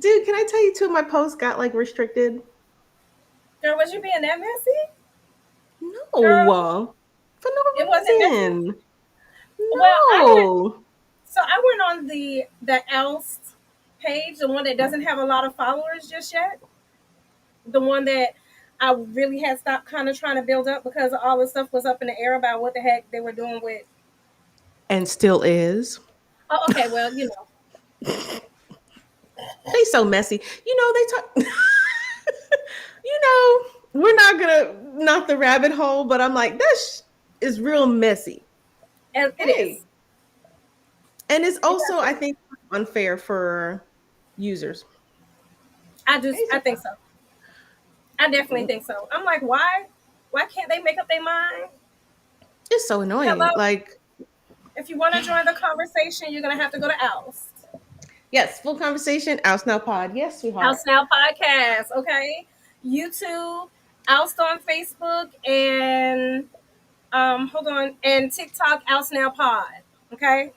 Dude, can I tell you two of my posts got like restricted? Girl, was you being that messy? Girl, No. For it wasn't no messy. reason. Well, I went. No. So I went on the Oust page, the one that doesn't have a lot of followers just yet. The one that I really had stopped kind of trying to build up because all the stuff was up in the air about what the heck they were doing with. And still is. Oh, okay. Well, They so messy. They talk you know, we're not gonna knock the rabbit hole, but I'm like, that is real messy. and it Hey. is. And it's It also, I definitely. think, unfair for users. I think so. I definitely think so. I'm like, why? Why can't they make up their mind? It's so annoying. Hello. Like, If you want to join the conversation, you're gonna have to go to Oust. yes, full conversation, Oust Now Pod. Yes, Oust sweetheart. Now Podcast. Okay. YouTube, Oust on Facebook, and hold on, and TikTok, Oust Now Pod. Okay.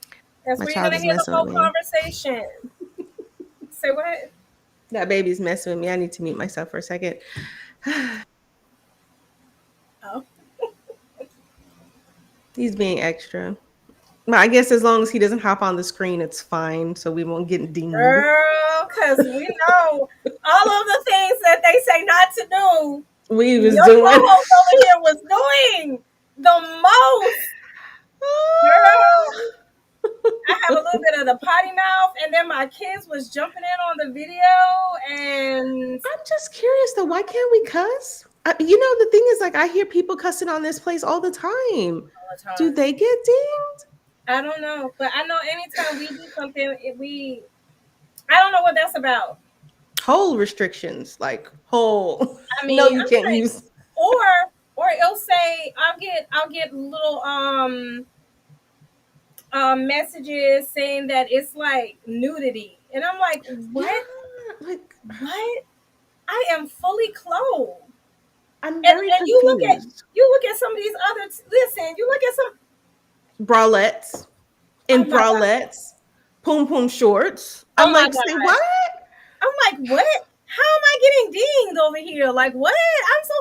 That's My where you're child gonna is hear the messing with whole me. conversation. Say what? That baby's messing with me. I need to mute myself for a second. Oh, He's being extra. But I guess as long as he doesn't hop on the screen, it's fine. So we won't get dinged. girl, because we know all of the things that they say not to do. We was Your doing. co-host over here was doing the most, girl. I have a little bit of the potty mouth, and then my kids was jumping in on the video, and I'm just curious though. Why can't we cuss? The thing is, like, I hear people cussing on this place all the time. all the Do time. they get dinged? I don't know, but I know anytime we do something, I don't know what that's about. Whole restrictions, like whole. I No, mean, you I'm can't like, use. or it'll say I'll get little messages saying that it's like nudity, and I'm like, Yeah, what? like What? I am fully clothed. I'm And very you look at confused. some of these other listen, you look at some. Bralettes Oh and my god. bralettes, poom poom shorts. Oh I'm my like, say god. what? I'm like, what? How am I getting dinged over here? Like, what? I'm so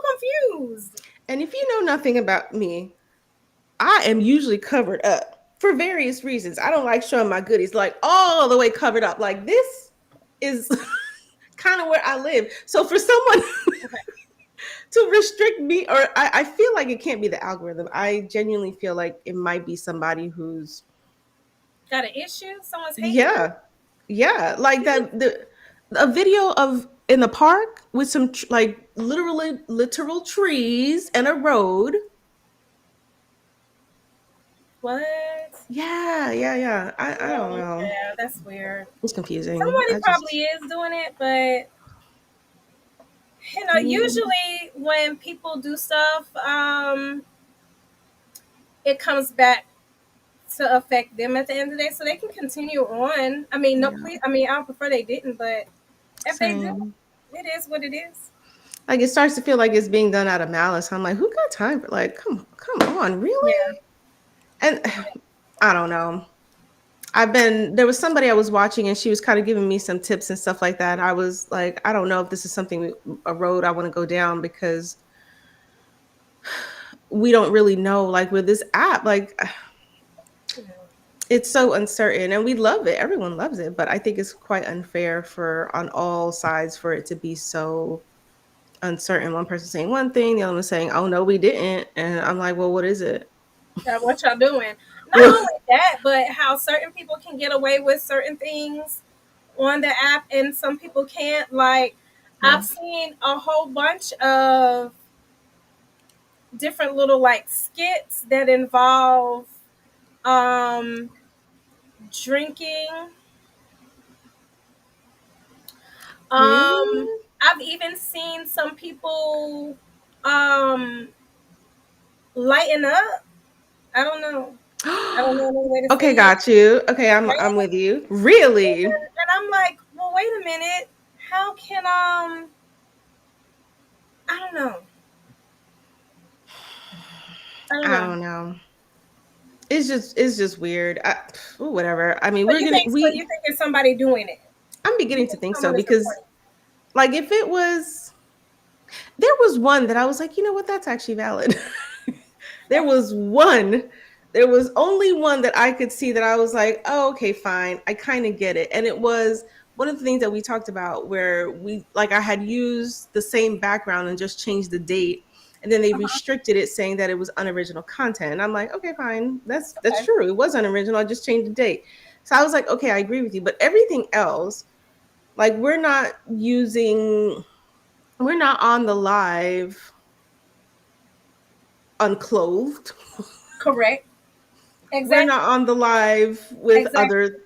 confused. And if you know nothing about me, I am usually covered up for various reasons. I don't like showing my goodies like all the way covered up. Like this is kind of where I live. So for someone Okay. to restrict me, or I feel like it can't be the algorithm. I genuinely feel like it might be somebody who's, Got an issue? Someone's hating you? yeah, yeah, like that the a video of in the park with some like literally literal trees and a road. What? Yeah, yeah, yeah. I don't Oh, know. yeah, that's weird. It's confusing. Somebody I probably just is doing it, but mm, usually when people do stuff, it comes back to affect them at the end of the day, so they can continue on. I mean, no, yeah, please. I mean, I prefer they didn't, but if they do, same. it is what it is. Like it starts to feel like it's being done out of malice. I'm like, who got time for like, come on, Yeah. really? And I don't know. There was somebody I was watching and she was kind of giving me some tips and stuff like that. I was like, I don't know if this is a road I want to go down because we don't really know, like with this app, like Yeah. it's so uncertain and we love it. Everyone loves it, but I think it's quite unfair for on all sides for it to be so uncertain. One person saying one thing, the other one saying, "Oh no, we didn't," and I'm like, "Well, what is it?" What y'all doing? Not Well, only that, but how certain people can get away with certain things on the app, and some people can't. Like, yeah. I've seen a whole bunch of different little like skits that involve um drinking. Really? I've even seen some people um lighten up. I don't know. I don't know another way to say Okay, it. got you. Okay, I'm Right? with you. Really? And I'm like, well, wait a minute. How can I don't know. I don't I know. don't know. It's just weird. Whatever. I mean, But you think so? You think it's somebody doing it? I'm You beginning to think think so someone is because, supporting? like, if it was, there was one that I was like, you know what, that's actually valid. There was one, there was only one that I could see that I was like, oh, okay, fine. I kind of get it. And it was one of the things that we talked about where we, like, I had used the same background and just changed the date. And then they Uh-huh. restricted it saying that it was unoriginal content. And I'm like, okay, fine. That's Okay. true. It was unoriginal. I just changed the date. So I was like, okay, I agree with you. But everything else, like, we're not on the live unclothed. Correct. We're not Exactly. on the live with Exactly. other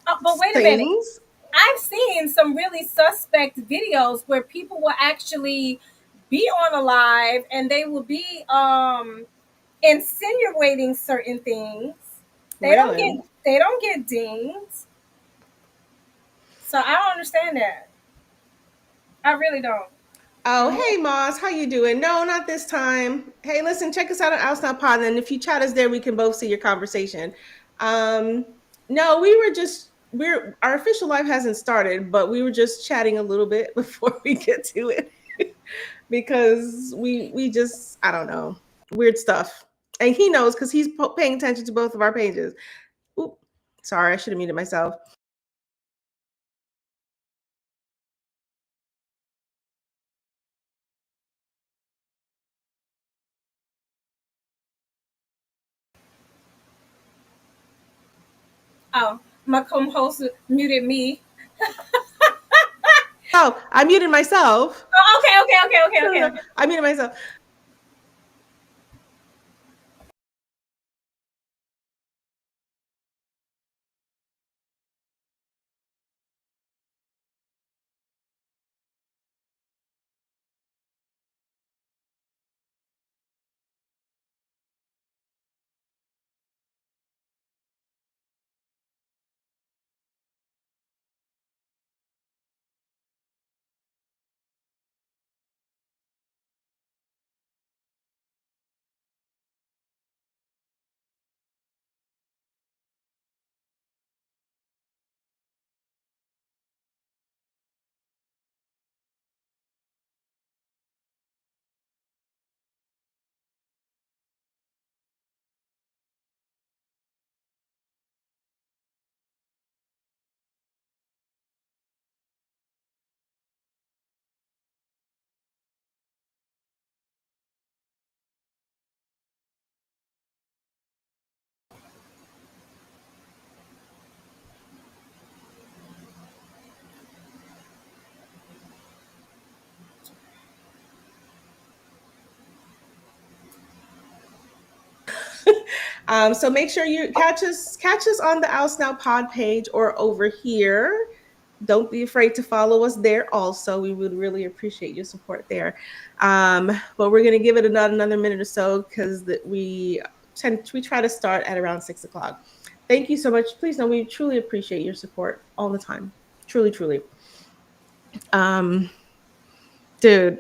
But wait a minute. things. I've seen some really suspect videos where people will actually be on a live and they will be insinuating certain things. Really? They don't get dinged. So I don't understand that. I really don't. Oh, Hmm. hey, Moss, how you doing? No, not this time. Hey, listen, check us out on Oust Now Pod, and if you chat us there, we can both see your conversation. Um, no, we're our official live hasn't started, but we were just chatting a little bit before we get to it because we just I don't know, weird stuff, and he knows because he's paying attention to both of our pages. Oop, sorry, I should have muted myself. Oh, my co-host muted me. Oh, I muted myself. Oh, okay, okay, okay, okay, No, no, okay, no. okay. I muted myself. So make sure you catch us on the Oust Now Pod page or over here. Don't be afraid to follow us there. Also, we would really appreciate your support there. But we're gonna give it another minute or so because we try to start at around 6 o'clock. Thank you so much. Please know we truly appreciate your support all the time. Truly, truly. Um, dude.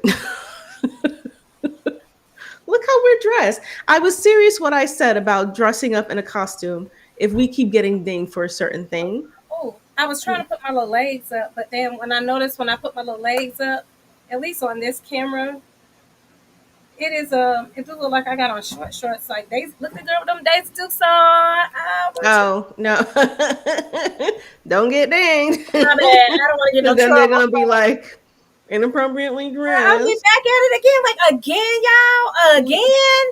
Look how we're dressed. I was serious what I said about dressing up in a costume if we keep getting dinged for a certain thing. Oh, I was trying to put my little legs up, but then when I noticed when I put my little legs up, at least on this camera, it do look like I got on short shorts. Like they look the girl with them days do so. Ah, what you? Oh, no. Don't get dinged. My bad. I don't want to get no Because then they're trouble. going to be like inappropriately I'll be dressed. back at it again. Like again, y'all. Again.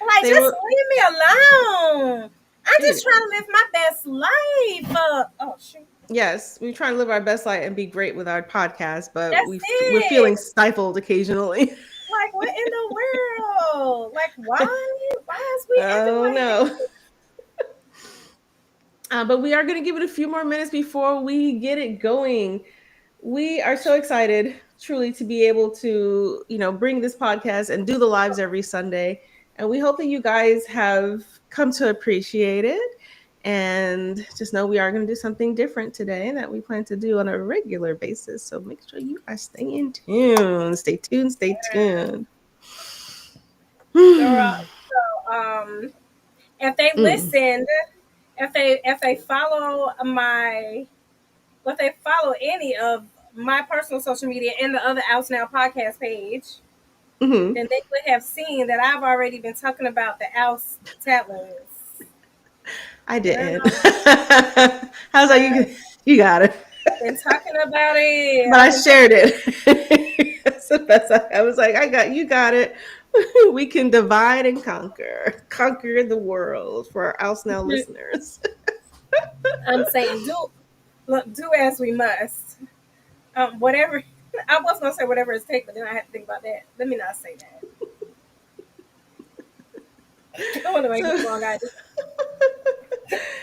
Like They just will, leave me alone. I'm just dude. trying to live my best life. Oh shoot. Yes, we try to live our best life and be great with our podcast, but That's we're feeling it. stifled occasionally. Like what in the world? Like why? Why is we acting Oh like no. this? But we are going to give it a few more minutes before we get it going. We are so excited, truly, to be able to, bring this podcast and do the lives every Sunday. And we hope that you guys have come to appreciate it. And just know we are going to do something different today that we plan to do on a regular basis. So make sure you are staying tuned. Stay tuned. Stay tuned. Girl, Mm. so if they Mm. listened, if they follow my Well, if they follow any of my personal social media and the other Oust Now podcast page, Hmm. then they would have seen that I've already been talking about the Oust Tattlers. I didn't. Girl, How's that? I've You got it. been talking about it. But I I've been shared talking. it. That's the best. I was like, I got you. Got it. We can divide and conquer the world for our House Now listeners. I'm saying, do as we must. Whatever. I was gonna say whatever it's take, but then I had to think about that. Let me not say that. I don't want to make the So, wrong idea.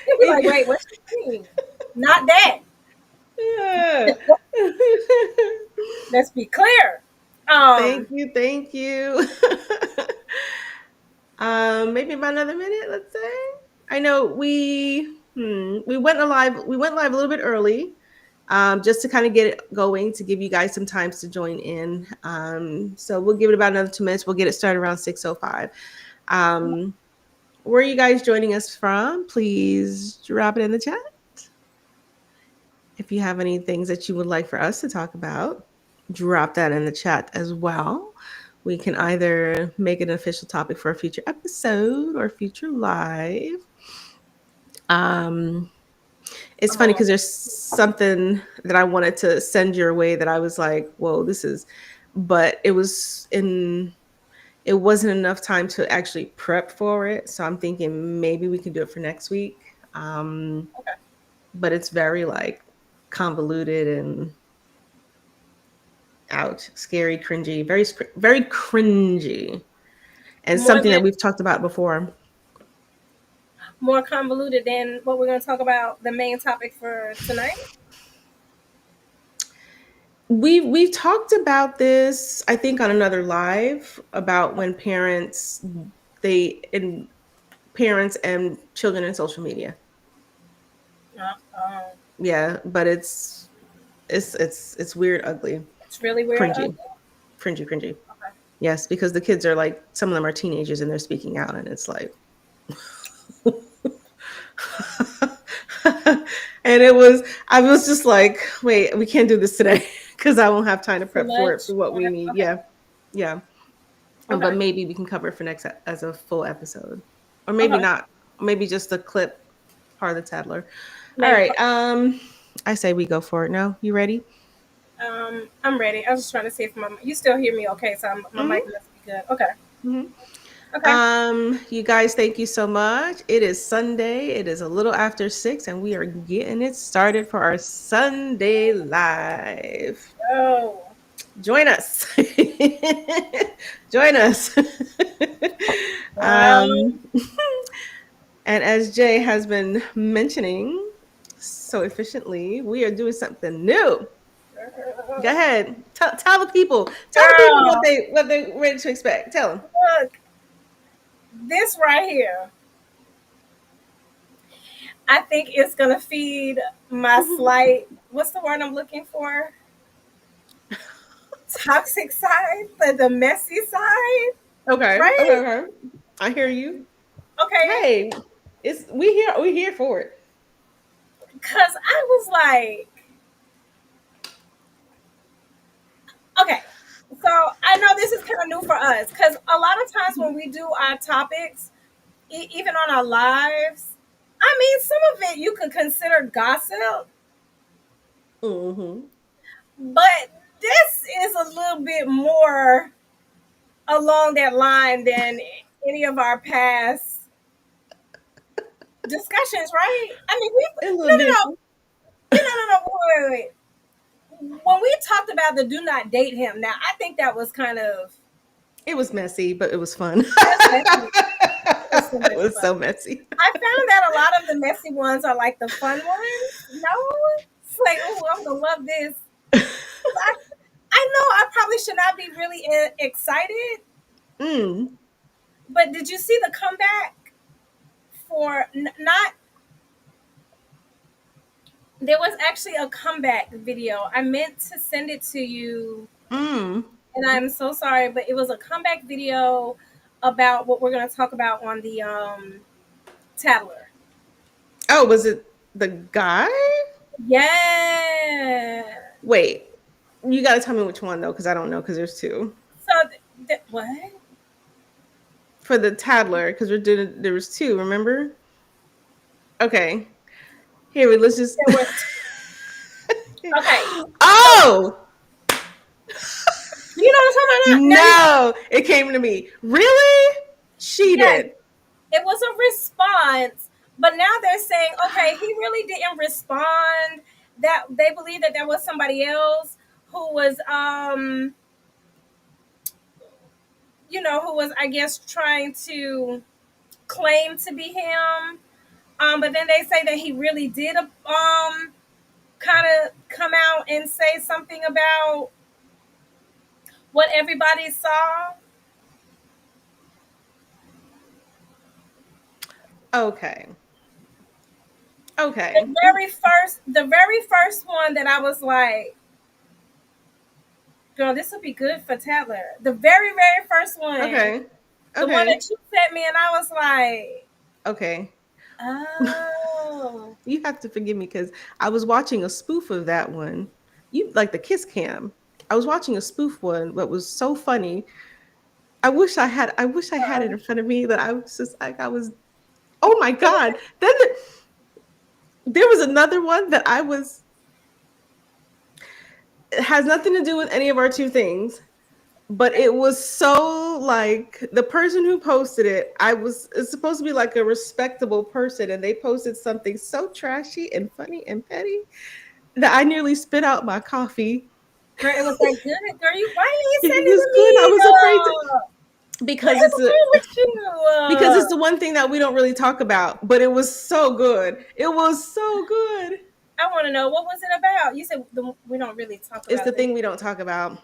You'll be like, wait, if, what's she mean? Not that. yeah. Let's be clear. Um, Thank you, thank you. Maybe about another minute, let's say. I know we went live a little bit early, just to kind of get it going to give you guys some time to join in. So we'll give it about another 2 minutes. We'll get it started around 6:05. Um, where are you guys joining us from? Please drop it in the chat if you have any things that you would like for us to talk about. Drop that in the chat as well. We can either make it an official topic for a future episode or future live. Um, it's funny um, because there's something that I wanted to send your way that I was like, whoa, this is, but it wasn't enough time to actually prep for it. So I'm thinking maybe we can do it for next week. okay. But it's very like convoluted and out, scary, cringy, very cringy, and More something than that we've talked about before. more convoluted than what we're going to talk about. The main topic for tonight. We've talked about this, I think, on another live about when they and parents and children in social media. Uh, um, Yeah, but it's weird, ugly, it's really weird. cringy, cringy. Okay. Yes, because the kids are like some of them are teenagers and they're speaking out, and it's like, and I was just like, wait, we can't do this today because I won't have time to Too prep for it much. for what we need. Okay. Yeah, yeah. Okay. But maybe we can cover it for next as a full episode, or maybe Okay. not. Maybe just a clip part of the Tattler. All Maybe. right. I say we go for it. No, you ready? I'm ready. I was just trying to see if you still hear me. Okay, so my Mm-hmm. mic must be good. Okay. Mm-hmm. Okay. You guys, thank you so much. It is Sunday. It is a little after 6, and we are getting it started for our Sunday live. Oh. Join us. Join us. Well. um, and as Jay has been mentioning so efficiently, we are doing something new. Go ahead. Tell the people. Tell the people Girl, what they ready to expect. Tell them. look, this right here, I think it's gonna feed my slight. What's the word I'm looking for? Toxic side, the messy side, Okay. Okay. right? Okay. I hear you. Okay, Hey, it's we here for it. because I was like, okay, so I know this is kind of new for us because a lot of times when we do our topics, even on our lives, I mean, some of it you could consider gossip, Mm-hmm. but this is a little bit more along that line than any of our past discussions, right? I mean, we A no, little no, deeper. no, no, wait. When we talked about the do not date him, now I think that was kind of It was messy, but it was fun. just messy. It was so It much was fun. so messy. I found that a lot of the messy ones are like the fun ones. No, it's like, oh, I'm gonna love this. I know I probably should not be really excited, Mm. but did you see the comeback for not? There was actually a comeback video. I meant to send it to you, Mm. and I'm so sorry, but it was a comeback video about what we're going to talk about on the Tattler. Oh, was it the guy? Yeah. Wait, you got to tell me which one though, because I don't know, because there's two So what? for the Tattler, because we did there was two. Remember? Okay, here we let's just. There was okay. So Oh you know what I'm talking about now? Now you no! It came to me. Really? She yes, did. it was a response, but now they're saying, okay, he really didn't respond. That they believe that there was somebody else who was who was, I guess, trying to claim to be him. But then they say that he really did kind of come out and say something about what everybody saw. Okay. The Okay. very first one that I was like, girl, this would be good for Tattler. The very first one, Okay. the one that Okay. you sent me, and I was like, Okay. oh, You have to forgive me because I was watching a spoof of that one. You like the kiss cam. I was watching a spoof one, but was so funny. I wish I had it in front of me that I was just like I was oh my god. Then there was another one that I was it has nothing to do with any of our two things, but it was so like the person who posted it, it's supposed to be like a respectable person, and they posted something so trashy and funny and petty that I nearly spit out my coffee. girl, it was that good, girl. You why didn't you It send it was to good. I me? was afraid to What because is it's a wrong with you? because it's the one thing that we don't really talk about, but it was so good. It was so good. I want to know what was it about. You said we don't really talk It's about the it. thing we don't talk about.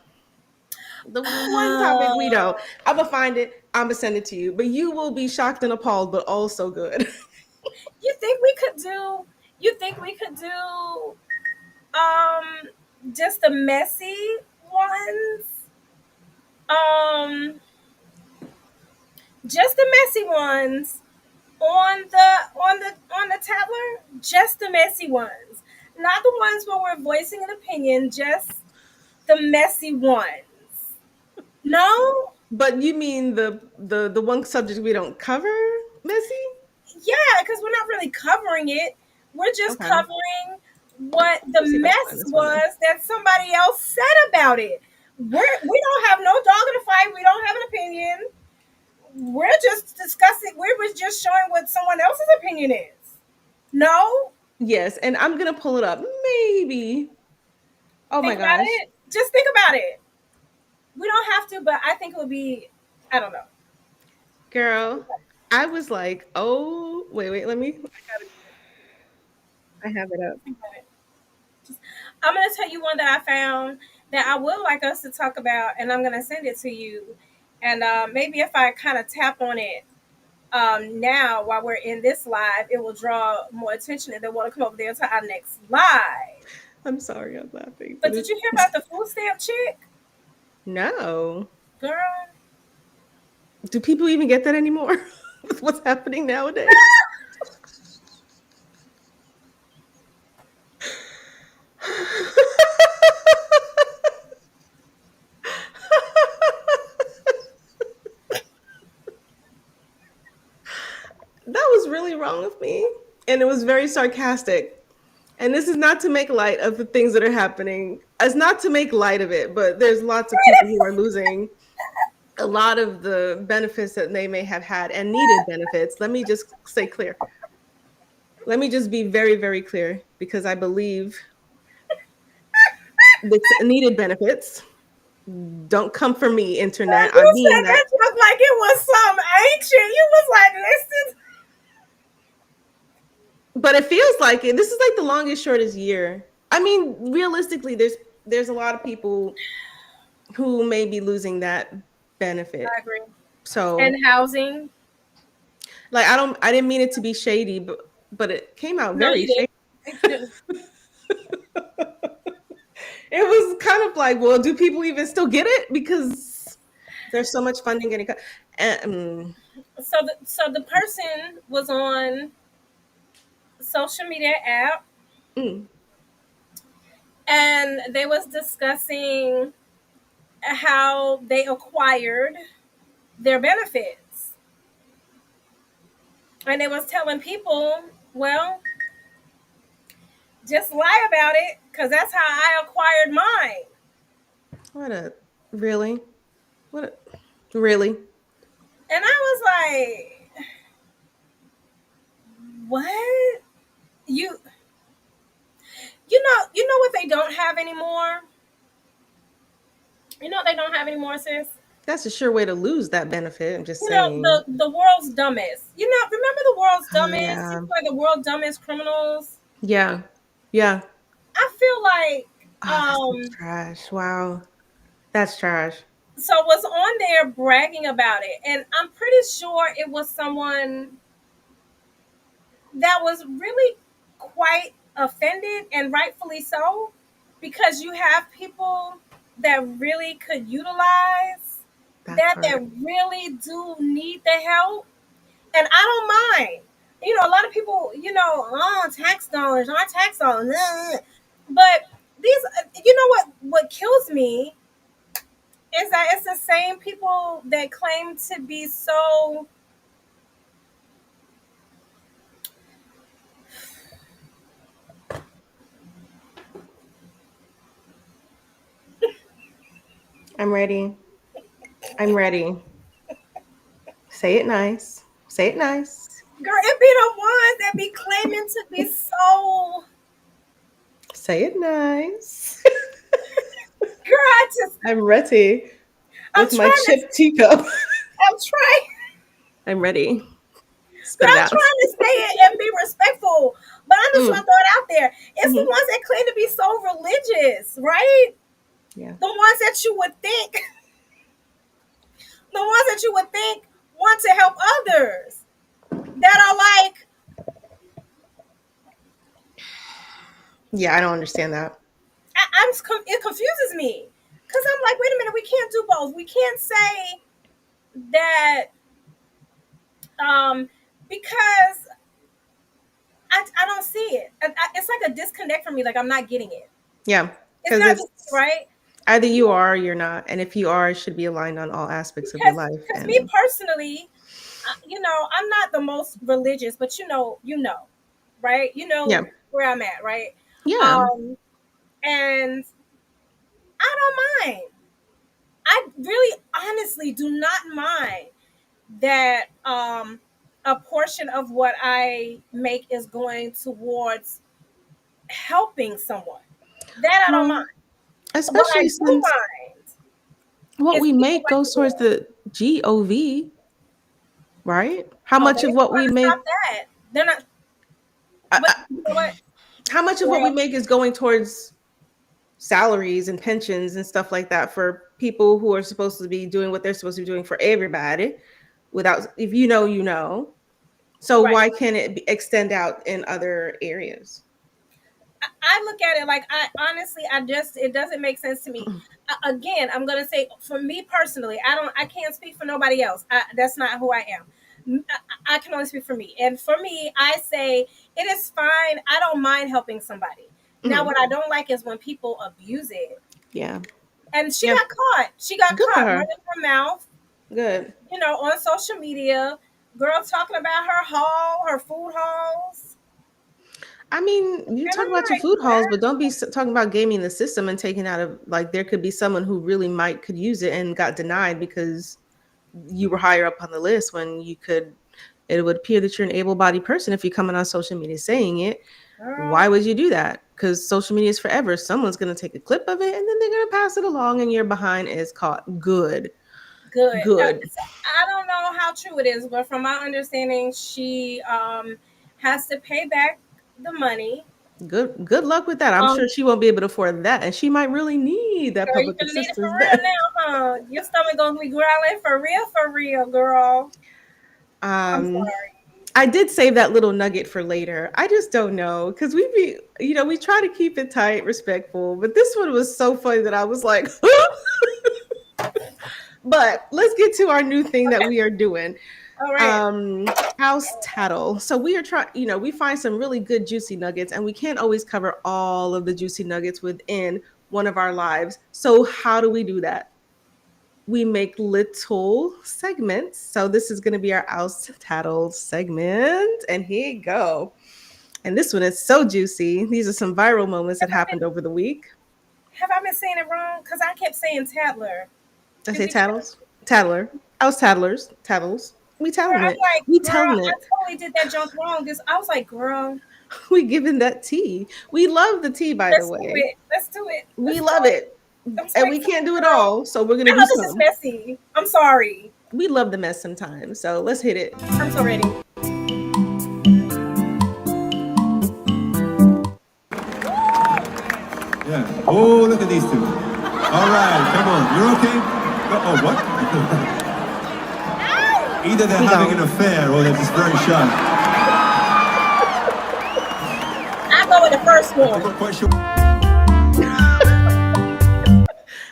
The one topic we don't. Oh, I'm gonna find it. I'm gonna send it to you, but you will be shocked and appalled, but also good. you think we could do? You think we could do um just the messy ones? Um, just the messy ones on the tablet. Just the messy ones, not the ones where we're voicing an opinion. Just the messy ones. No, But you mean the one subject we don't cover, Missy? yeah, because we're not really covering it. We're just Okay. covering what the Let's see if I can find mess this one then. was that somebody else said about it. We don't have no dog in the fight. We don't have an opinion. We're just discussing. We're just showing what someone else's opinion is. No, Yes, and I'm gonna pull it up. Maybe. Oh my think about gosh. it. Just think about it. We don't have to, but I think it would be. I don't know. Girl, I was like, oh, wait, let me. I have it up. Think about it. I'm gonna tell you one that I found that I would like us to talk about, and I'm gonna send it to you. And maybe if I kind of tap on it now while we're in this live, it will draw more attention, and they want to come over there to our next live. I'm sorry, I'm laughing, But but did it's you hear about the food stamp chick, no. girl? Do people even get that anymore? With what's happening nowadays? That was really wrong of me. And it was very sarcastic. And this is not to make light of the things that are happening. It's not to make light of it, but there's lots of people who are losing a lot of the benefits that they may have had and needed benefits. Let me just say clear. Let me just be very, very clear because I believe it's needed benefits. Don't come for me, Girl, internet. I you mean said that. that just like it was some ancient. You was like, listen, But it feels like it. This is like the longest, shortest year. I mean, realistically, there's a lot of people who may be losing that I benefit. agree. And So, housing. like, I didn't mean it to be shady, but it came out No, very you shady. didn't. It was kind of like, well, do people even still get it because there's so much funding getting cut? And, So the person was on social media app, mm, and they was discussing how they acquired their benefits, and they was telling people, well, just lie about it because that's how I acquired mine. What a really? What a really? And I was like, what? you you know what they don't have anymore? You know what they don't have anymore, sis? That's a sure way to lose that benefit. I'm just You know, saying. the world's dumbest. You know, remember the world's Oh dumbest? yeah. People like the world dumbest criminals. Yeah. Yeah. I feel like Oh, that's so trash. Wow. That's trash. so was on there bragging about it, and I'm pretty sure it was someone that was really quite offended, and rightfully so, because you have people that really could utilize That that part. really do need the help, and I don't mind. You know, a lot of people, oh, tax dollars, our tax dollars, but these, you know what kills me is that it's the same people that claim to be so. I'm ready. I'm ready. Say it nice. Say it nice. Girl, it be the ones that be claiming to be so. Say it nice. Girl, I'm ready I'm with my trying to, chipped teacup. I'm trying, I'm ready. but Spit it I'm out. trying to say it and be respectful. But I'm just gonna Mm. throw it out there. It's the Hmm. ones that claim to be so religious, right? Yeah. The ones that you would think, the ones that you would think want to help others, that are like, Yeah, I don't understand that. it confuses me because I'm like, wait a minute, we can't do both. We can't say that, um, because I don't see it. It's like a disconnect for me. Like I'm not getting it. Yeah, It's because not just me, it's right? either you are or you're not. And if you are, it should be aligned on all aspects of your life. Because me And personally, I'm not the most religious, but right? You yeah, know where I'm at, right? yeah. Um, and I don't mind. I really, honestly, do not mind that a portion of what I make is going towards helping someone. That I don't mind. Well, What I especially do since mind what is we people make like goes towards yours. the GOV, right? How Oh, they much of ain't what trying we to stop make, that. They're not. I, But I, you know what, how much of what we girl? make is going towards salaries and pensions and stuff like that for people who are supposed to be doing what they're supposed to be doing for everybody without, if you know, you know. So Right. why can't it extend out in other areas? I look at it like, I honestly, it doesn't make sense to me. Again, I'm gonna say, for me personally, I can't speak for nobody else. That's not who I am. I can only speak for me, and for me, I say it is fine. I don't mind helping somebody. Now, Mhm. what I don't like is when people abuse it. Yeah. And she Yeah. got caught. She got Good for caught her. running her mouth, Good. on social media. Girl talking about her food hauls, I mean, you and talk I'm about your like, food halls, but what? don't be talking about gaming the system and taking out of, like, there could be someone who really might could use it and got denied because you were higher up on the list when you could. It would appear that you're an able-bodied person if you're coming on social media saying it. Girl, Why would you do that? Because social media is forever. Someone's going to take a clip of it and then they're going to pass it along, and your behind is caught. Good. good. Good. So I don't know how true it is, but from my understanding, she has to pay back the money. Good luck with that. I'm sure she won't be able to afford that, and she might really need that Girl, you public gonna need it for assistance real then. now, huh? Your stomach gonna be growling for real, girl. I'm Um, sorry. I did save that little nugget for later. I just don't know because we try to keep it tight, respectful, but this one was so funny that I was like, but let's get to our new thing that Okay, we are doing. All right. House tattle. So we are trying, we find some really good juicy nuggets, and we can't always cover all of the juicy nuggets within one of our lives. So how do we do that? We make little segments. So this is going to be our Oust Tattle segment. And here you go. And this one is so juicy. These are some viral moments that Have I happened been over the week. have I been saying it wrong? Because I kept saying Tattler. I Do say we tell? tattles, tattler, Oust tattlers, tattles. We Girl, telling I'm it. like, We girl, telling I it. totally did that junk wrong. This I was like, girl, We giving that tea. We love the tea, by the let's do way. it. Let's do it. We Let's do love it. it. I'm so And we can't excited, do it girl. all. So we're going to I do know this is some. messy. I'm sorry. We love the mess sometimes. So let's hit it. I'm so ready. Yeah. Oh, look at these two. All right, come on. You're okay? Oh, what? Either they're He having gone. an affair or they're just very shy. I go with the first I'm one. not quite sure.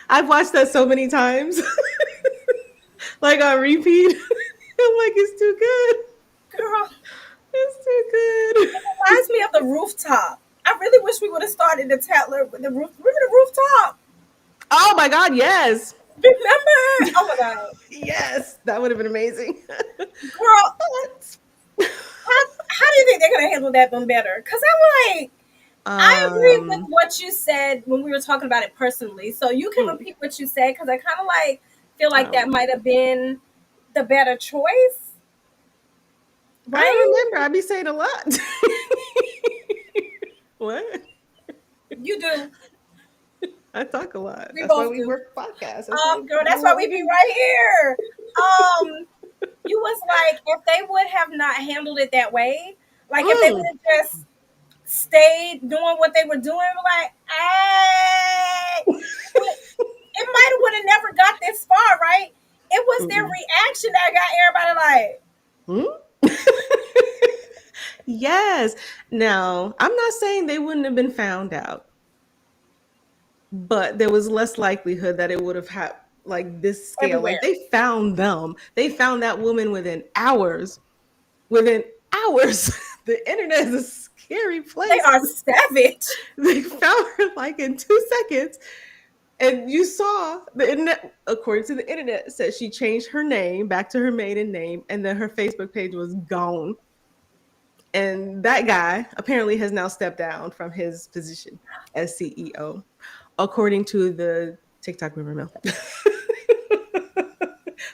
I've watched that so many times, like on repeat. I'm like, it's too good. Girl, It's too good. reminds me of the rooftop. I really wish we would have started the Tatler with the roof. Remember the rooftop? Oh my God, yes. Remember? Oh my god, Yes, that would have been amazing. girl, But, how do you think they're gonna handle that one better? Because I'm like, I agree with um, what you said when we were talking about it personally. So you can mm, repeat what you said because I kind of like feel like that um, might have been the better choice, I don't right? remember. I'd be saying a lot. What? You do. I talk a lot. We That's why both we do. work podcasts. That's why Girl, we're that's doing why what we we be do. right here. You was like, if they would have not handled it that way, like if they would Mm, have just stayed doing what they were doing, we're like, hey, it might have would have never got this far, right? It was their mm, reaction that got everybody like, mm. Yes. Now, I'm not saying they wouldn't have been found out, but there was less likelihood that it would have had like this scale. Like everywhere. they found them. They found that woman within hours. Within hours. The internet is a scary They place. are savage. They found her like in 2 seconds. And you saw the internet, according to the internet, said she changed her name back to her maiden name, and then her Facebook page was gone. And that guy apparently has now stepped down from his position as CEO, according to the TikTok rumor mill.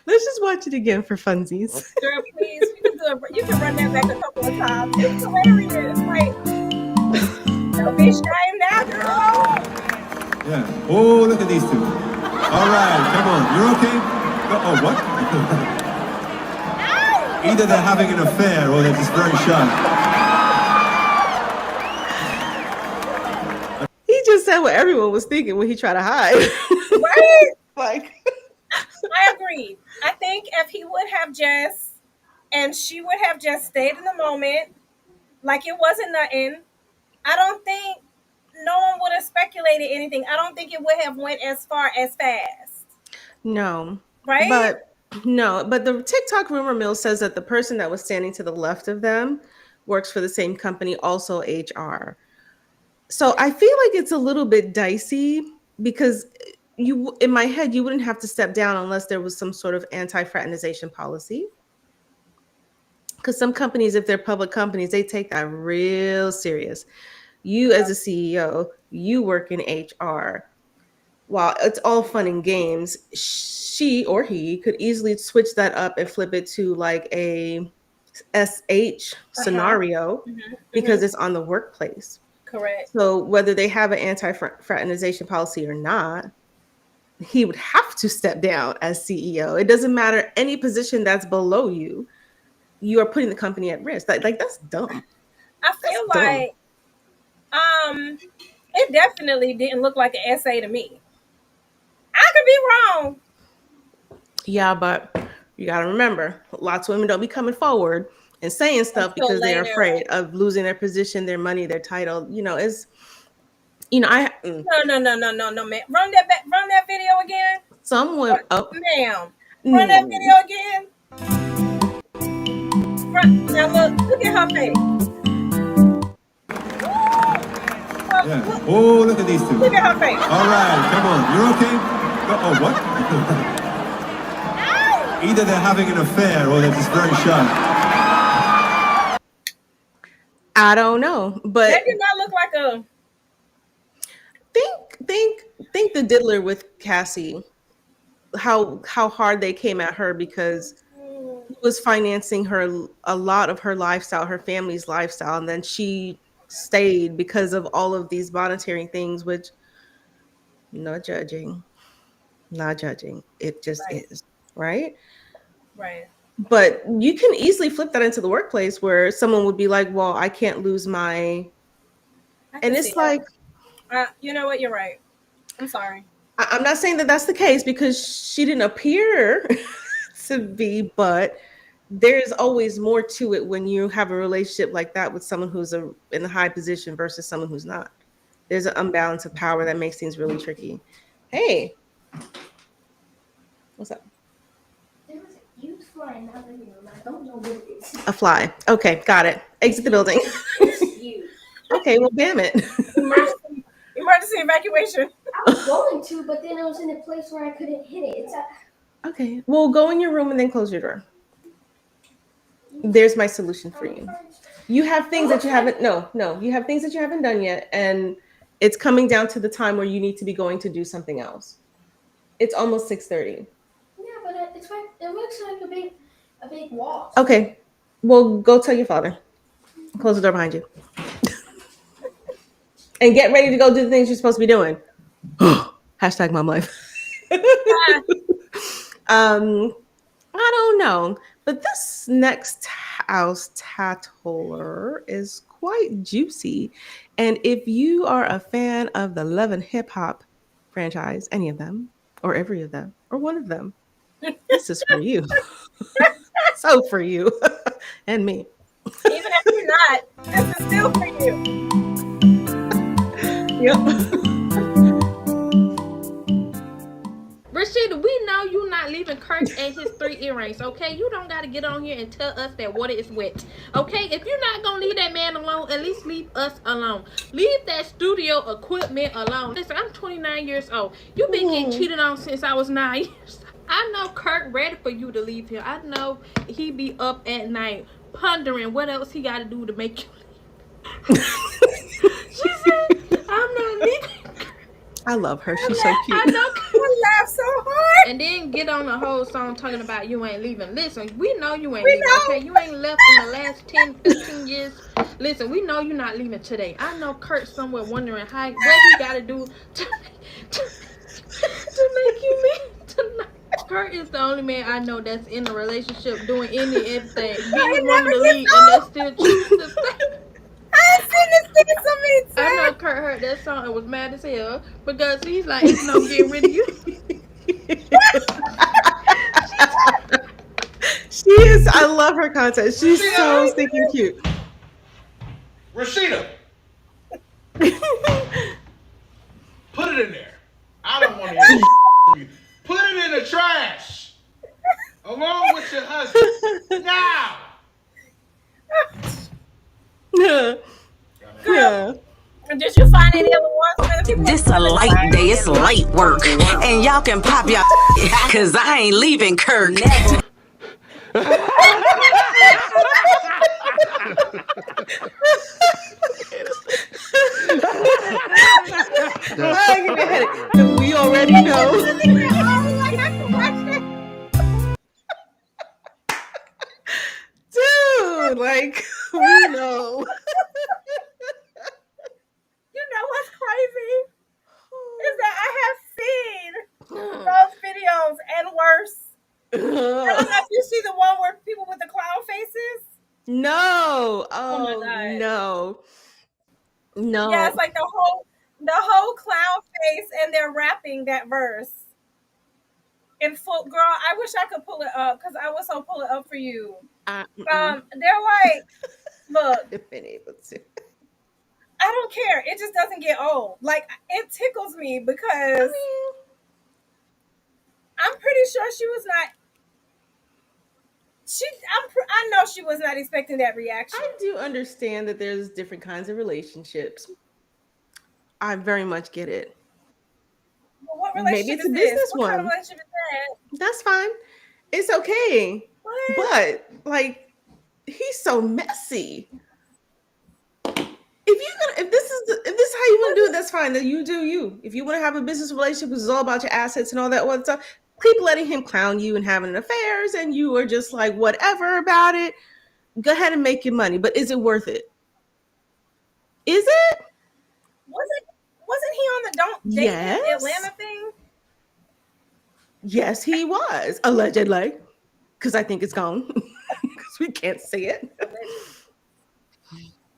Let's just watch it again for funsies. Girl, please, we can do it. You can run that back a couple of times. It's hilarious. Like, don't be ashamed now, girl. Yeah. Oh, look at these two. All right, come on. You're okay? Oh, what? Either they're having an affair or they're just very shy. He just said what everyone was thinking when he tried to hide. Right? Like, I agree. I think if he would have just, and she would have just stayed in the moment, like it wasn't nothing, I don't think no one would have speculated anything. I don't think it would have went as far as fast. no, Right? but no, but the TikTok rumor mill says that the person that was standing to the left of them works for the same company, also HR. So I feel like it's a little bit dicey because you, in my head, you wouldn't have to step down unless there was some sort of anti-fraternization policy. Because some companies, if they're public companies, they take that real serious. You, as a CEO, you work in HR. While it's all fun and games, she or he could easily switch that up and flip it to like a SH Uh-huh. scenario Hmm. because it's on the workplace. Correct. So whether they have an anti-fraternization policy or not, he would have to step down as CEO. It doesn't matter any position that's below you. You are putting the company at risk. Like that's dumb. I That's feel dumb. like um it definitely didn't look like an essay to me. I could be wrong Yeah, but you got to remember, lots of women don't be coming forward and saying stuff until because they're later. afraid of losing their position, their money, their title. It's No, man. Run that back, run that video again. someone. Oh, Ma'am. Run that mm, video again. Now look at her face. Well, Yeah. Oh, look at these two. look at her face. All right, come on. You're okay? Oh, what? Either they're having an affair or they're just very shy. I don't know, That but did not look like a. think the diddler with Cassie, how hard they came at her because he was financing her a lot of her lifestyle, her family's lifestyle, and then she stayed because of all of these monetary things, which not judging, not judging. It just Right, is, right? right. But you can easily flip that into the workplace where someone would be like, "Well, I can't lose my," I and can see it's like, that. You know what? You're right. I'm sorry. I'm not saying that that's the case because she didn't appear to be, but there's always more to it when you have a relationship like that with someone who's in a high position versus someone who's not. There's an unbalance of power that makes things really tricky. Hey, what's up? There was a huge fly in that living room. I don't know what it is. A fly. Okay, got it. Exit the building. It's huge. Okay, well, damn it. Emergency evacuation. I was going to, but then I was in a place where I couldn't hit it. It's Okay, well, go in your room and then close your door. There's my solution for you. You have things that you haven't, no, you have things that you haven't done yet, and it's coming down to the time where you need to be going to do something else. It's almost 6:30. Yeah, but it's like it looks like a big wall. Okay, well, go tell your father. Close the door behind you. And get ready to go do the things you're supposed to be doing. Hashtag mom life. Ah, um, I don't know. But this next house Tattler is quite juicy. And if you are a fan of the Love and Hip Hop franchise, any of them, or every of them, or one of them, this is for you. So for you and me. even if you're not, this is still for you. Yep. Rashida, we know you not leaving Kirk and his 3 earrings, okay? You don't got to get on here and tell us that water is wet, okay? If you're not going to leave that man alone, at least leave us alone. Leave that studio equipment alone. Listen, I'm 29 years old. You've been getting cheated on since I was 9 years. I know Kirk ready for you to leave here. I know he be up at night pondering what else he got to do to make you leave. She said, I'm not leaving. I love her. She's so cute. I know. I laugh so hard. And then get on a whole song talking about you ain't leaving. Listen, we know you ain't We leaving, know. okay? You ain't left in the last 10, 15 years. Listen, we know you're not leaving today. I know Kurt's somewhere wondering what he got to do to make you leave tonight. Kurt is the only man I know that's in a relationship doing everything, getting wanting to leave, and that still chooses to stay. I've seen this thing so many times. I know Kurt heard that song and was mad as hell because he's like, it's no getting rid of you. She is. I love her content. She's so stinking cute. Rashida, put it in there. I don't want to hear this from you. Put it in the trash. Along with your husband. Now. Yeah. Yeah. Did you find any other ones for the people? This a light day, it's light work. And y'all can pop y'all cause I ain't leaving Kirk. Never. I get a headache. We already know. Dude, like, we know. You know what's crazy? Is that I have seen those videos and worse. I don't know if you see the one where people with the clown faces. No. Oh my Oh, God. no. No. Yeah, it's like the whole clown face, and they're rapping that verse in full. Girl, I wish I could pull it up because I was so pull it up for you. They're like, look, I've been able to. I don't care. It just doesn't get old. Like it tickles me because I'm pretty sure she was not. I know she was not expecting that reaction. I do understand that there's different kinds of relationships. I very much get it. Well, what Maybe relationship it's a is this? business What kind of one. relationship is that? That's fine. It's okay. What? But like he's so messy. If this is how you want to do it, that's fine. Then you do you. If you want to have a business relationship, which is all about your assets and all that other stuff, keep letting him clown you and having affairs, and you are just like whatever about it. Go ahead and make your money, but is it worth it? Is it? Wasn't wasn't he on the Don't Date Yes. Atlanta thing? Yes, he was allegedly, because I think it's gone because we can't see it.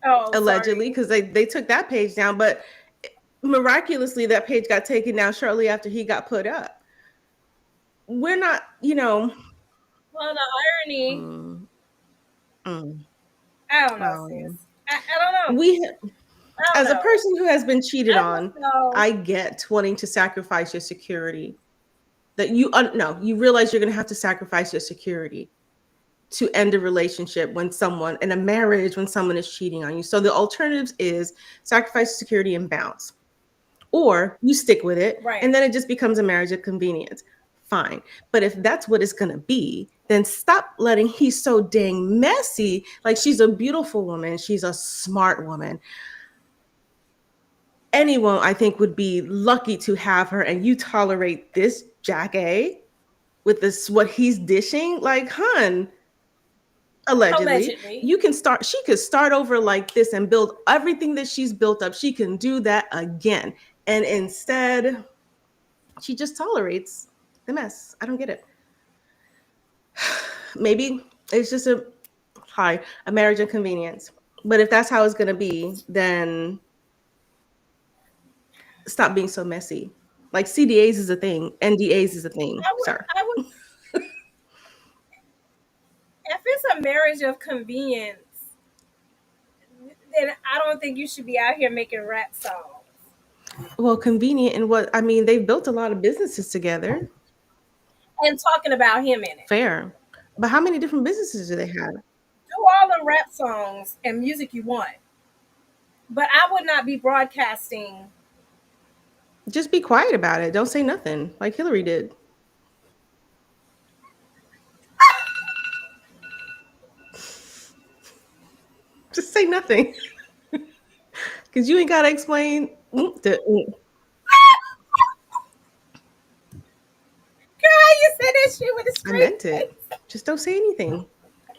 Oh, Allegedly, sorry. because they took that page down, but miraculously that page got taken down shortly after he got put up. We're not, Well, the irony. mm, mm, I don't know, sis. um, I don't know. we I don't as a know. person who has been cheated I just on, know. I get wanting to sacrifice your security. That you no, you realize you're going to have to sacrifice your security to end a relationship when someone in a marriage when someone is cheating on you. So the alternatives is sacrifice security and bounce, or you stick with it Right. and then it just becomes a marriage of convenience. Fine. But if that's what it's going to be, then stop letting he's so dang messy. Like she's a beautiful woman, she's a smart woman. Anyone I think would be lucky to have her, and you tolerate this Jack A with this what he's dishing, like hun, allegedly Allegedly. you can start she could start over like this and build everything that she's built up. She can do that again, and instead she just tolerates the mess. I don't get it. Maybe it's just a marriage inconvenience, but if that's how it's going to be, then stop being so messy. Like CDAs is a thing, NDAs is a thing, sir. I would. If it's a marriage of convenience, then I don't think you should be out here making rap songs Well, convenient and what I mean, they've built a lot of businesses together. and talking about him in it. Fair. But how many different businesses do they have? Do all the rap songs and music you want, but I would not be broadcasting. Just be quiet about it. Don't say nothing like Hillary did. Just say nothing. Because you ain't got to explain. Girl, you said that shit with a I straight meant it. face. Just don't say anything.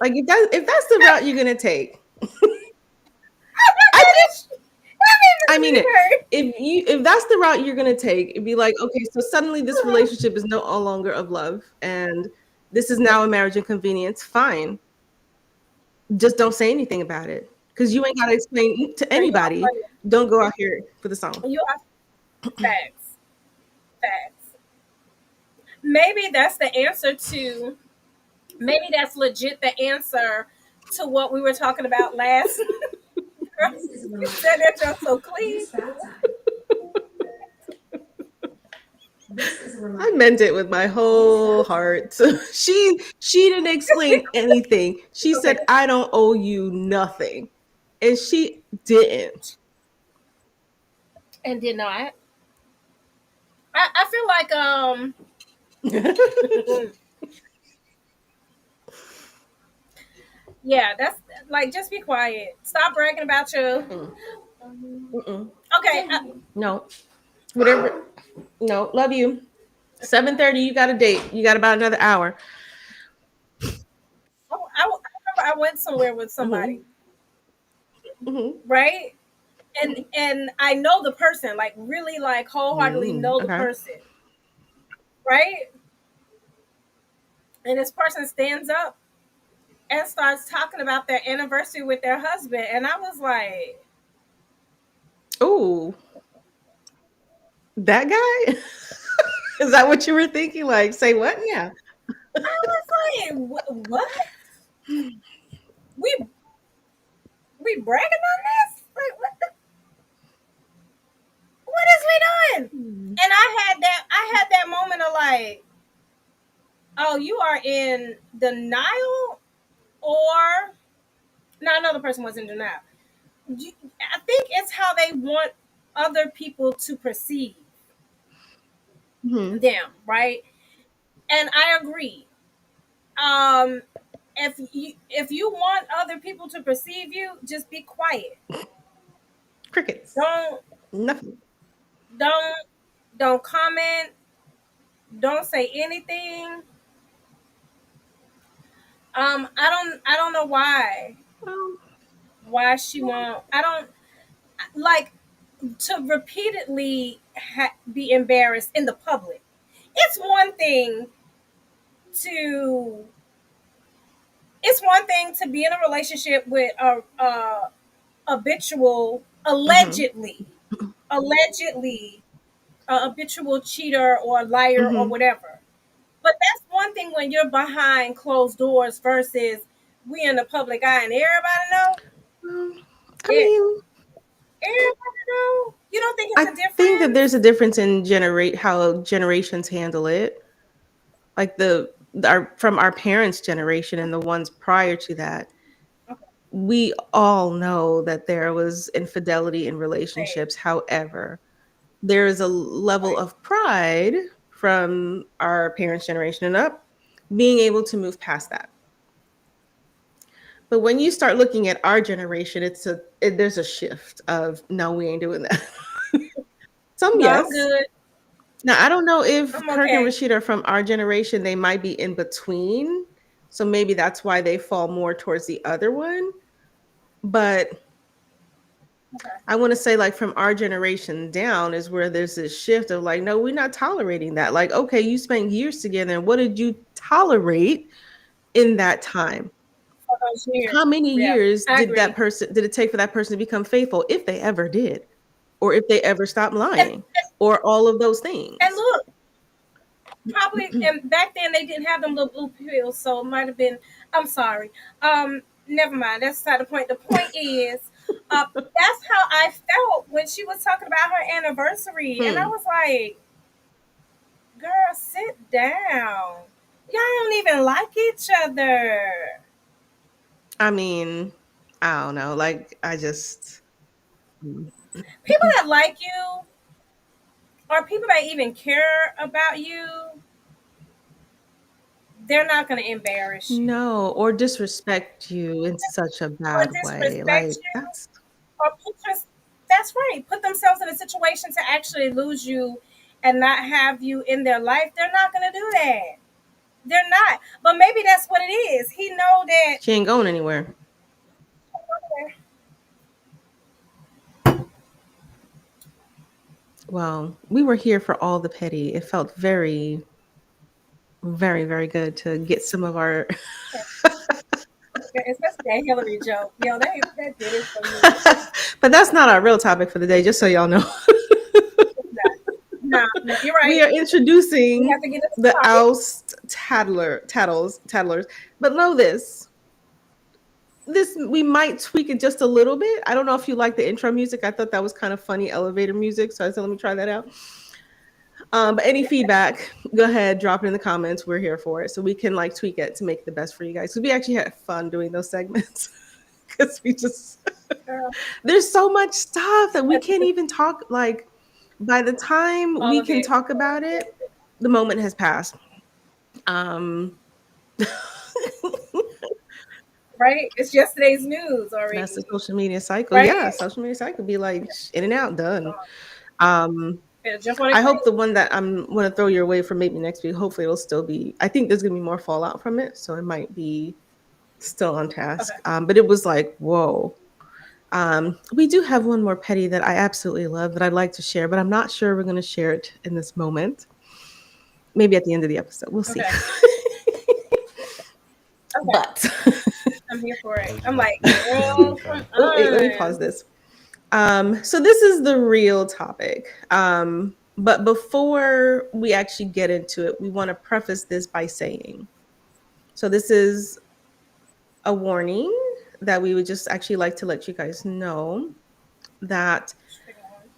Like if that's the route you're gonna take, I think I mean it. If that's the route you're gonna take, it'd be like, okay, so suddenly this relationship is no longer of love, and this is now a marriage inconvenience. Fine, just don't say anything about it because you ain't gotta explain to Girl, you are anybody. funny. Don't go out here for the song. You are facts. Facts. Maybe that's the answer to. Maybe that's legit the answer to what we were talking about last. Girl, This is you said that you're so clean. It's that time. This is a I reminder. meant it with my whole heart. She didn't explain anything. She Okay. said, "I don't owe you nothing," and she didn't. And did not. I feel like yeah, that's like just be quiet. Stop bragging about you. Mm-mm. Okay, No, whatever. No, love you. 7:30. You got a date. You got about another hour. I remember I went somewhere with Hmm. somebody, Hmm. right? And I know the person, like really like wholeheartedly know the Okay. person, right? And this person stands up and starts talking about their anniversary with their husband, and I was like, Ooh, that guy. Is that what you were thinking? Like, say what? Yeah. I was like, what? We we bragging on this? Like what is we doing? And I had that moment of like, oh, you are in denial or now another person was in denial. I think it's how they want other people to perceive Hmm. them, right? And I agree. Um, if you want other people to perceive you, just be quiet. Crickets. Don't Nothing. don't don't comment. Don't say anything. I don't know Um, why she won't. I don't like to repeatedly be embarrassed in the public. It's one thing to it's one thing to be in a relationship with a habitual, mhm. allegedly a habitual cheater or liar or Mhm. whatever. But that's one thing when you're behind closed doors versus we in the public eye and everybody know. Um, I It, mean, everybody know. You don't think it's I a think that there's difference? a difference in generate how generations handle it. Like our from our parents' generation and the ones prior to that, Okay, we all know that there was infidelity in right, relationships. However, there is a level right. of pride from our parents' generation and up being able to move past that. But when you start looking at our generation, there's a shift of no, we ain't doing that. Some No, I'm yes. good. Now I don't know if I'm Kirk and okay. Rashid are from our generation. They might be in between, so maybe that's why they fall more towards the other one. But Okay. I want to say, like, from our generation down is where there's this shift of like, no, we're not tolerating that. Like, okay, you spent years together, and what did you tolerate in that time? For those years. How many Yeah, years I agree. did it take for that person to become faithful, if they ever did, or if they ever stopped And lying, or all of those and things? look, probably and back then they didn't have them little blue pills, so it might have been. I'm sorry. Never mind. That's not the point. The point is, that's how I felt when she was talking about her anniversary, and I Hmm. was like, "Girl, sit down. Y'all don't even like each other. I mean, I don't know. Like, I just, mm, People that like you or people that even care about you, they're not going to embarrass you no, or disrespect you in such a or bad way. disrespect Like, you that's or that's right, put themselves in a situation to actually lose you and not have you in their life. They're not going to do that. They're not. But maybe that's what it is. He know that. she ain't going anywhere. Well, we were here for all the petty. It felt very, very, very good to get some of our. Especially that Hillary joke. Yo, that did it for me. But that's not our real topic for the day, just so y'all know. It's not. No, no, you're We right. are We introducing have to get into the the topic. Oust Tattlers. But know this we might tweak it just a little bit. I don't know if you like the intro music. I thought that was kind of funny elevator music, so I said let me try that out. But any feedback, go ahead, drop it in the comments. We're here for it, so we can like tweak it to make it the best for you guys. Because we actually had fun doing those segments. Because we just Girl, there's so much stuff that we that's can't even talk. Like by the time all we of can it. talk about it, the moment has passed. Um, Right? It's yesterday's news that's the already. social media cycle. Right? Yeah, social media cycle be like in and out, done. Um, Better jump on it I hope quick. the one that I'm going to throw your way for maybe next week. Hopefully, it'll still be. I think there's going to be more fallout from it, so it might be still on task. Okay. But it was like, whoa. We do have one more petty that I absolutely love that I'd like to share, but I'm not sure we're going to share it in this moment. Maybe at the end of the episode, we'll see. Okay. Okay. But I'm here for it. I'm like, girl, come oh wait, let me pause on. this. So this is the real topic. But before we actually get into it, we want to preface this by saying, so this is a warning that we would just actually like to let you guys know that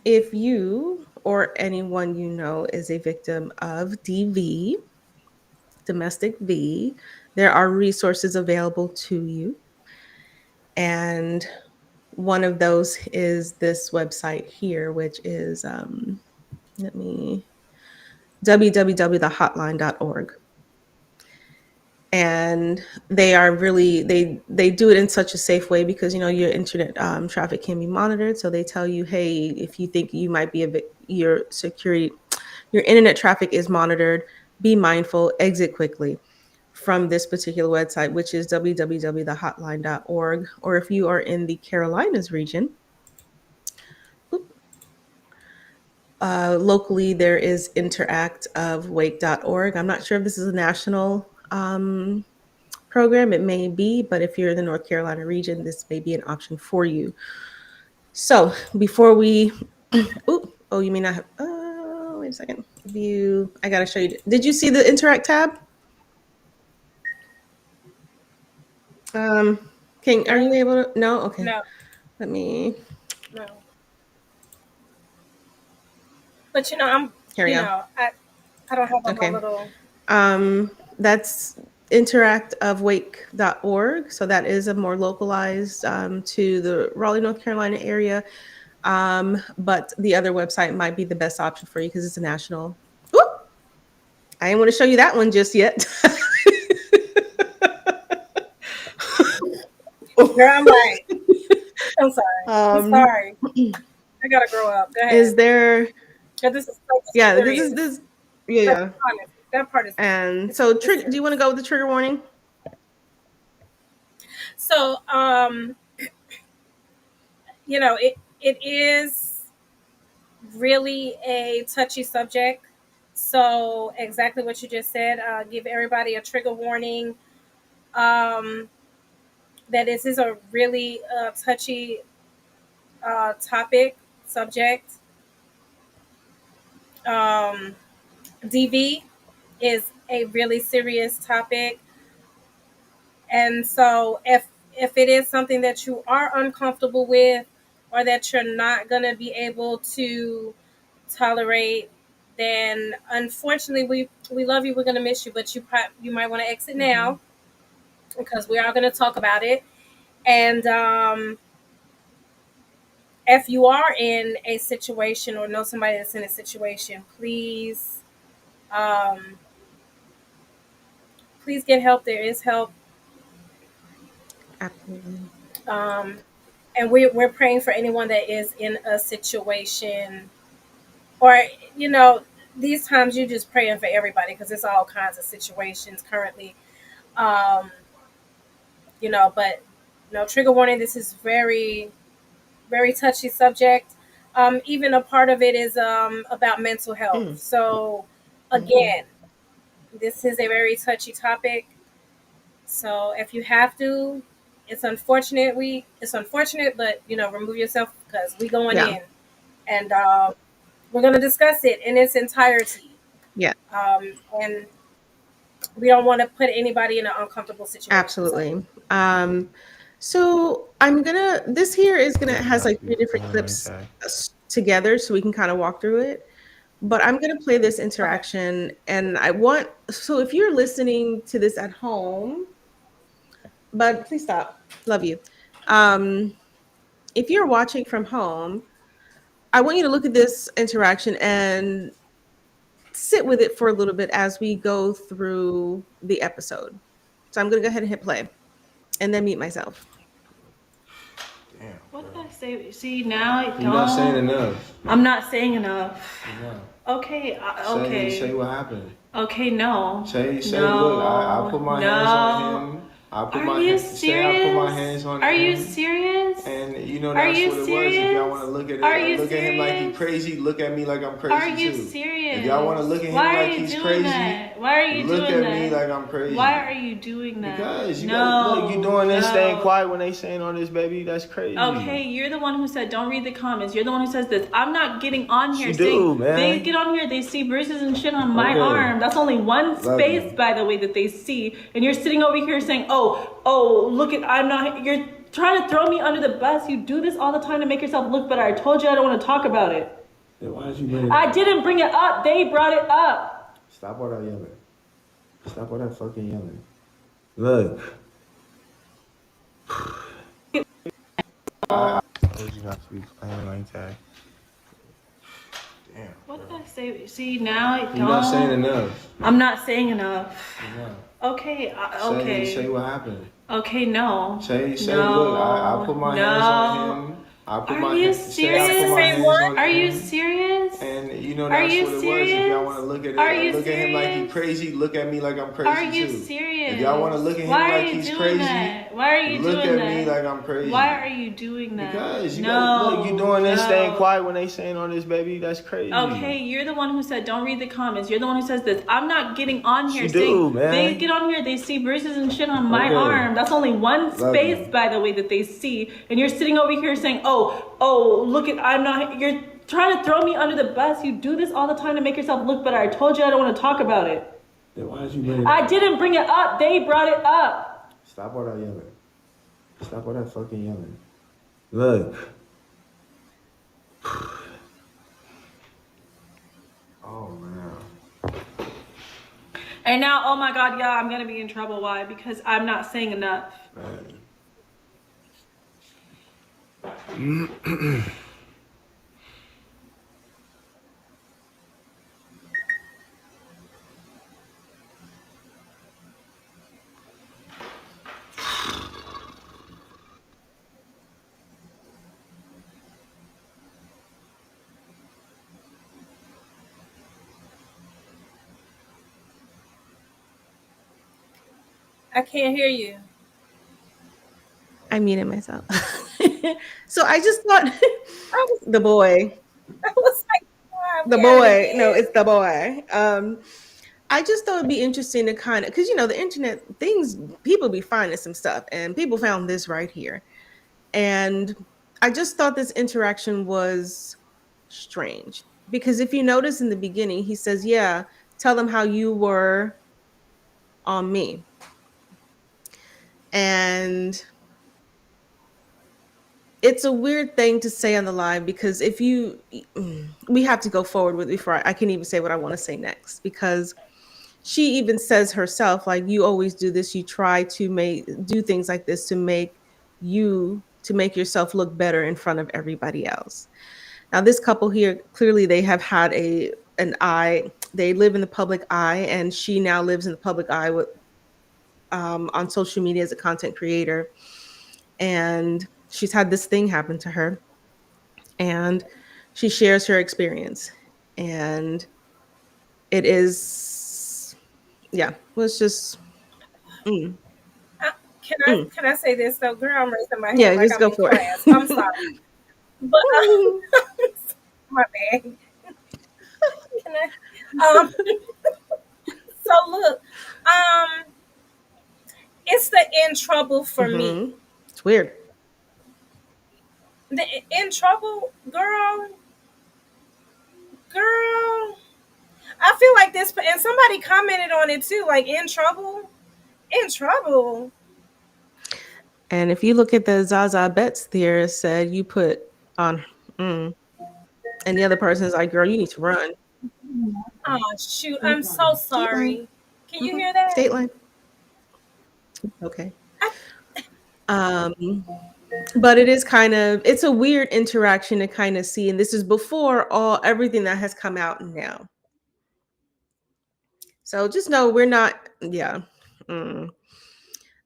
if you or anyone you know is a victim of DV, domestic V, there are resources available to you. And one of those is this website here, which is let me www.hotline.org. And they are really they do it in such a safe way because your internet traffic can be monitored. So they tell you, hey, if you think you might be your internet traffic is monitored, be mindful, exit quickly from this particular website, which is www.hotline.org. Or if you are in the Carolinas region, locally there is interactofwake.org. I'm not sure if this is a national program. It may be, but if you're in the North Carolina region, this may be an option for you. So before we, you may not have. Wait a second. View. I gotta show you. Did you see the interact tab? Are you able to? No. Okay. No. Let me. No. But I'm. Here we go. I don't have Okay. my little. That's interactofwake.org. So that is a more localized to the Raleigh, North Carolina area. But the other website might be the best option for you because it's a national. Whoop! I didn't want to show you that one just yet. Girl, I'm like, I'm sorry. I'm sorry. I gotta grow up. Go ahead. Is there? This is Yeah, this. Yeah. That part is. And so, do you want to go with the trigger warning? So, it is really a touchy subject. So, exactly what you just said. Give everybody a trigger warning. That this is a really touchy topic subject. DV is a really serious topic, and so if it is something that you are uncomfortable with or that you're not going to be able to tolerate, then unfortunately we love you, we're going to miss you, but you might want to exit now because we are going to talk about it. And if you are in a situation or know somebody that's in a situation, um, please get help. There is help. Absolutely. And we're praying for anyone that is in a situation, or these times you're just praying for everybody because it's all kinds of situations currently. um but no, trigger warning, this is very, very touchy subject. Even a part of it is about mental health. So again, this is a very touchy topic. So if you have to, it's unfortunate. It's unfortunate, but remove yourself because we going in, and we're going to discuss it in its entirety. Yeah. And we don't want to put anybody in an uncomfortable situation. Absolutely. So this here is has like 3 different clips together so we can kind of walk through it. But I'm gonna play this interaction, and so if you're listening to this at home, but please stop. Love you. If you're watching from home, I want you to look at this interaction and sit with it for a little bit as we go through the episode. So I'm gonna go ahead and hit play and then mute myself. Damn, what did I say? See, now I don't. You're not saying enough. I'm not saying enough. No. Okay, okay. Say what happened. Okay, no. Say, no. Look, I put my hands on him. I put my hands on him. Are you serious? And that's what it was. If y'all want to look at it, look at him like he's crazy. Look at me like I'm crazy too. Are you serious? If y'all want to look at him like he's crazy, why are you doing that? Look at me like I'm crazy. Why are you doing that? Because you doing this, staying quiet when they saying all this, baby. That's crazy. Okay, you're the one who said don't read the comments. You're the one who says this. I'm not getting on here. Man. They get on here. They see bruises and shit on my arm. That's only one space, by the way, that they see. And you're sitting over here saying, oh, look at, you're trying to throw me under the bus. You do this all the time to make yourself look better. I told you I don't want to talk about it. Then why did you bring it up? I didn't bring it up. They brought it up. Stop all that yelling. Stop all that fucking yelling. Look. I told you not to be playing like that. Damn. What did I say? See, now I don't. You're not saying enough. I'm not saying enough. Enough. Okay, okay. Say what happened. Okay, no. Say, no. look, I put my hands on him. I put Are my you say I serious? put my hands on Are him. you serious? And you know Are that's you what it was. If serious? y'all want to look at it, Are you look at him like he serious? crazy. Look at me like I'm crazy Are you too. serious? If y'all want to look at him Why like are you he's doing crazy, that? Why are you look doing at me that? like I'm crazy. Why are you doing that? Because you no, gotta, look, you doing this, no. staying quiet when they saying all this, baby. That's crazy. Okay, you're the one who said don't read the comments. You're the one who says this. I'm not getting on here She saying do, man. they get on here, they see bruises and shit on my Okay. arm. That's only one Love space, you. by the way, that they see. And you're sitting over here saying, oh, look at I'm not you're trying to throw me under the bus. You do this all the time to make yourself look better. I told you I don't want to talk about it. Then why did you bring it I up? didn't bring it up. They brought it up. Stop all that yelling. Stop all that fucking yelling. Look. Oh man. And now, oh my God, yeah, I'm gonna be in trouble. Why? Because I'm not saying enough. Man. I can't hear you. I muted myself. So I just thought I was, the boy, I was like, why the we at it boy. No, again? it's the boy. I just thought it'd be interesting to kind of, because the internet things, people be finding some stuff, and people found this right here, and I just thought this interaction was strange because if you notice in the beginning, he says, "Yeah, tell them how you were on me," and it's a weird thing to say on the live because if you, we have to go forward with it before I can even say what I want to say next because she even says herself, like, you always do this. You try to do things like this to make yourself look better in front of everybody else. Now, this couple here, clearly they have had an eye. They live in the public eye, and she now lives in the public eye with on social media as a content creator. And she's had this thing happen to her, and she shares her experience. And it is, yeah, was just. Mm. Can I say this though, girl? I'm raising my hand Yeah, like just I'm go in for it. class. I'm sorry, but my bad. Can I? So look, it's the in trouble for me. It's weird. The in trouble, girl. I feel like this, and somebody commented on it too. Like in trouble, in trouble. And if you look at the Zaza Betts there, said you put on, and the other person is like, girl, you need to run. Oh shoot, I'm so State line. sorry. Can you hear that? State line. Okay. But it is it's a weird interaction to kind of see. And this is before everything that has come out now. So just know we're not, yeah.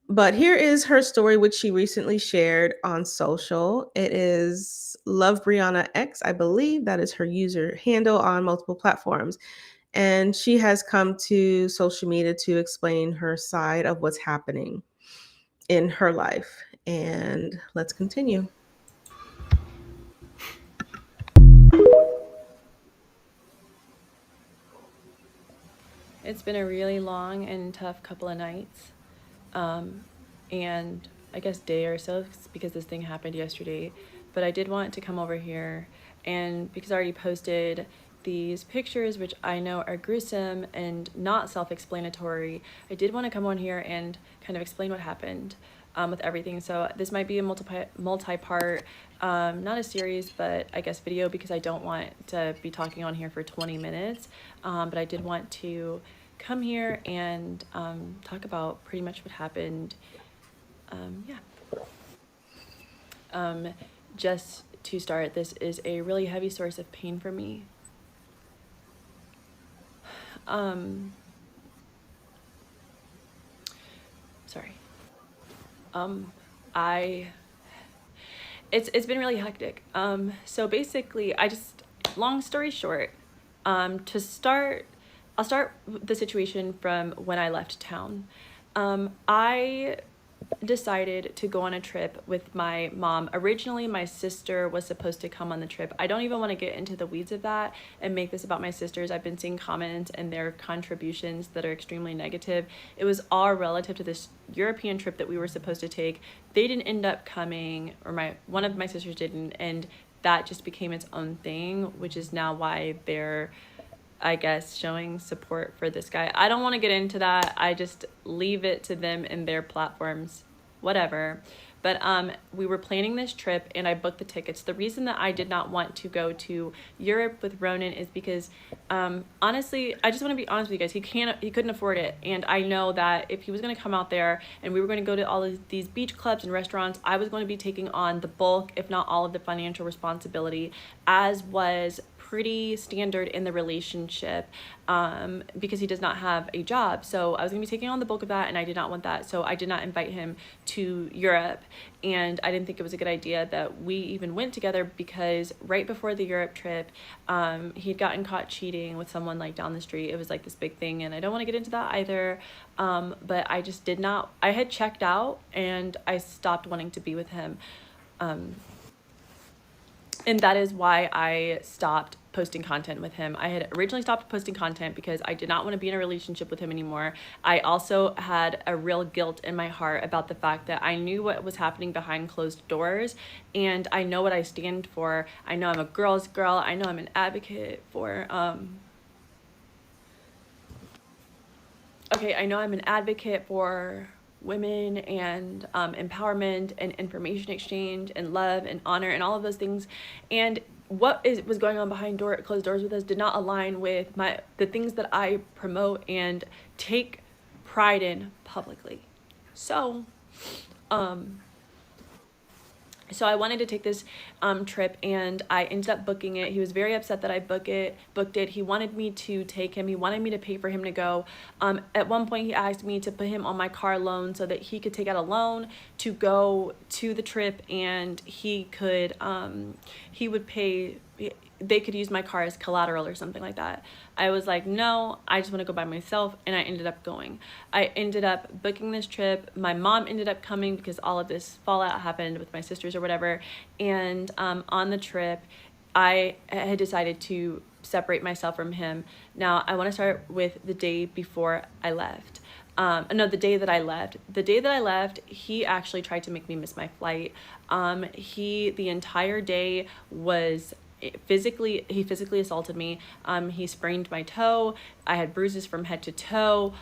But here is her story, which she recently shared on social. It is Love Brianna X, I believe that is her user handle on multiple platforms. And she has come to social media to explain her side of what's happening in her life. And let's continue. It's been a really long and tough couple of nights. And I guess day or so because this thing happened yesterday. But I did want to come over here, and because I already posted these pictures, which I know are gruesome and not self-explanatory, I did want to come on here and kind of explain what happened with everything. So this might be a multi-part, not a series, but I guess video, because I don't want to be talking on here for 20 minutes. But I did want to come here and talk about pretty much what happened. Just to start, this is a really heavy source of pain for me. Sorry. It's been really hectic. So basically, long story short, I'll start the situation from when I left town. I decided to go on a trip with my mom. Originally, my sister was supposed to come on the trip. I don't even want to get into the weeds of that and make this about my sisters. I've been seeing comments and their contributions that are extremely negative. It was all relative to this European trip that we were supposed to take. They didn't end up coming, or one of my sisters didn't, and that just became its own thing, which is now why they're, I guess, showing support for this guy. I don't want to get into that. I just leave it to them and their platforms, whatever. But we were planning this trip and I booked the tickets. The reason that I did not want to go to Europe with Ronan is because honestly, I just want to be honest with you guys. He couldn't afford it. And I know that if he was going to come out there and we were going to go to all of these beach clubs and restaurants, I was going to be taking on the bulk, if not all of the financial responsibility, as was pretty standard in the relationship, because he does not have a job. So I was gonna be taking on the bulk of that and I did not want that. So I did not invite him to Europe, and I didn't think it was a good idea that we even went together, because right before the Europe trip, he'd gotten caught cheating with someone like down the street. It was like this big thing and I don't want to get into that either. But I just did not, I had checked out and I stopped wanting to be with him. And that is why I stopped posting content with him. I had originally stopped posting content because I did not want to be in a relationship with him anymore. I also had a real guilt in my heart about the fact that I knew what was happening behind closed doors, and I know what I stand for. I know I'm a girl's girl. I know I'm an advocate for I know I'm an advocate for women and empowerment and information exchange and love and honor and all of those things. And what was going on behind closed doors with us did not align with the things that I promote and take pride in publicly. So I wanted to take this trip and I ended up booking it. He was very upset that I booked it. He wanted me to take him. He wanted me to pay for him to go. At one point he asked me to put him on my car loan so that he could take out a loan to go to the trip, and he would pay, they could use my car as collateral or something like that. I was like, no, I just want to go by myself, and I ended up going. I ended up booking this trip. My mom ended up coming because all of this fallout happened with my sisters or whatever, and on the trip, I had decided to separate myself from him. Now, I want to start with the day before I left. The day that I left. The day that I left, he actually tried to make me miss my flight. The entire day was he physically assaulted me. He sprained my toe. I had bruises from head to toe.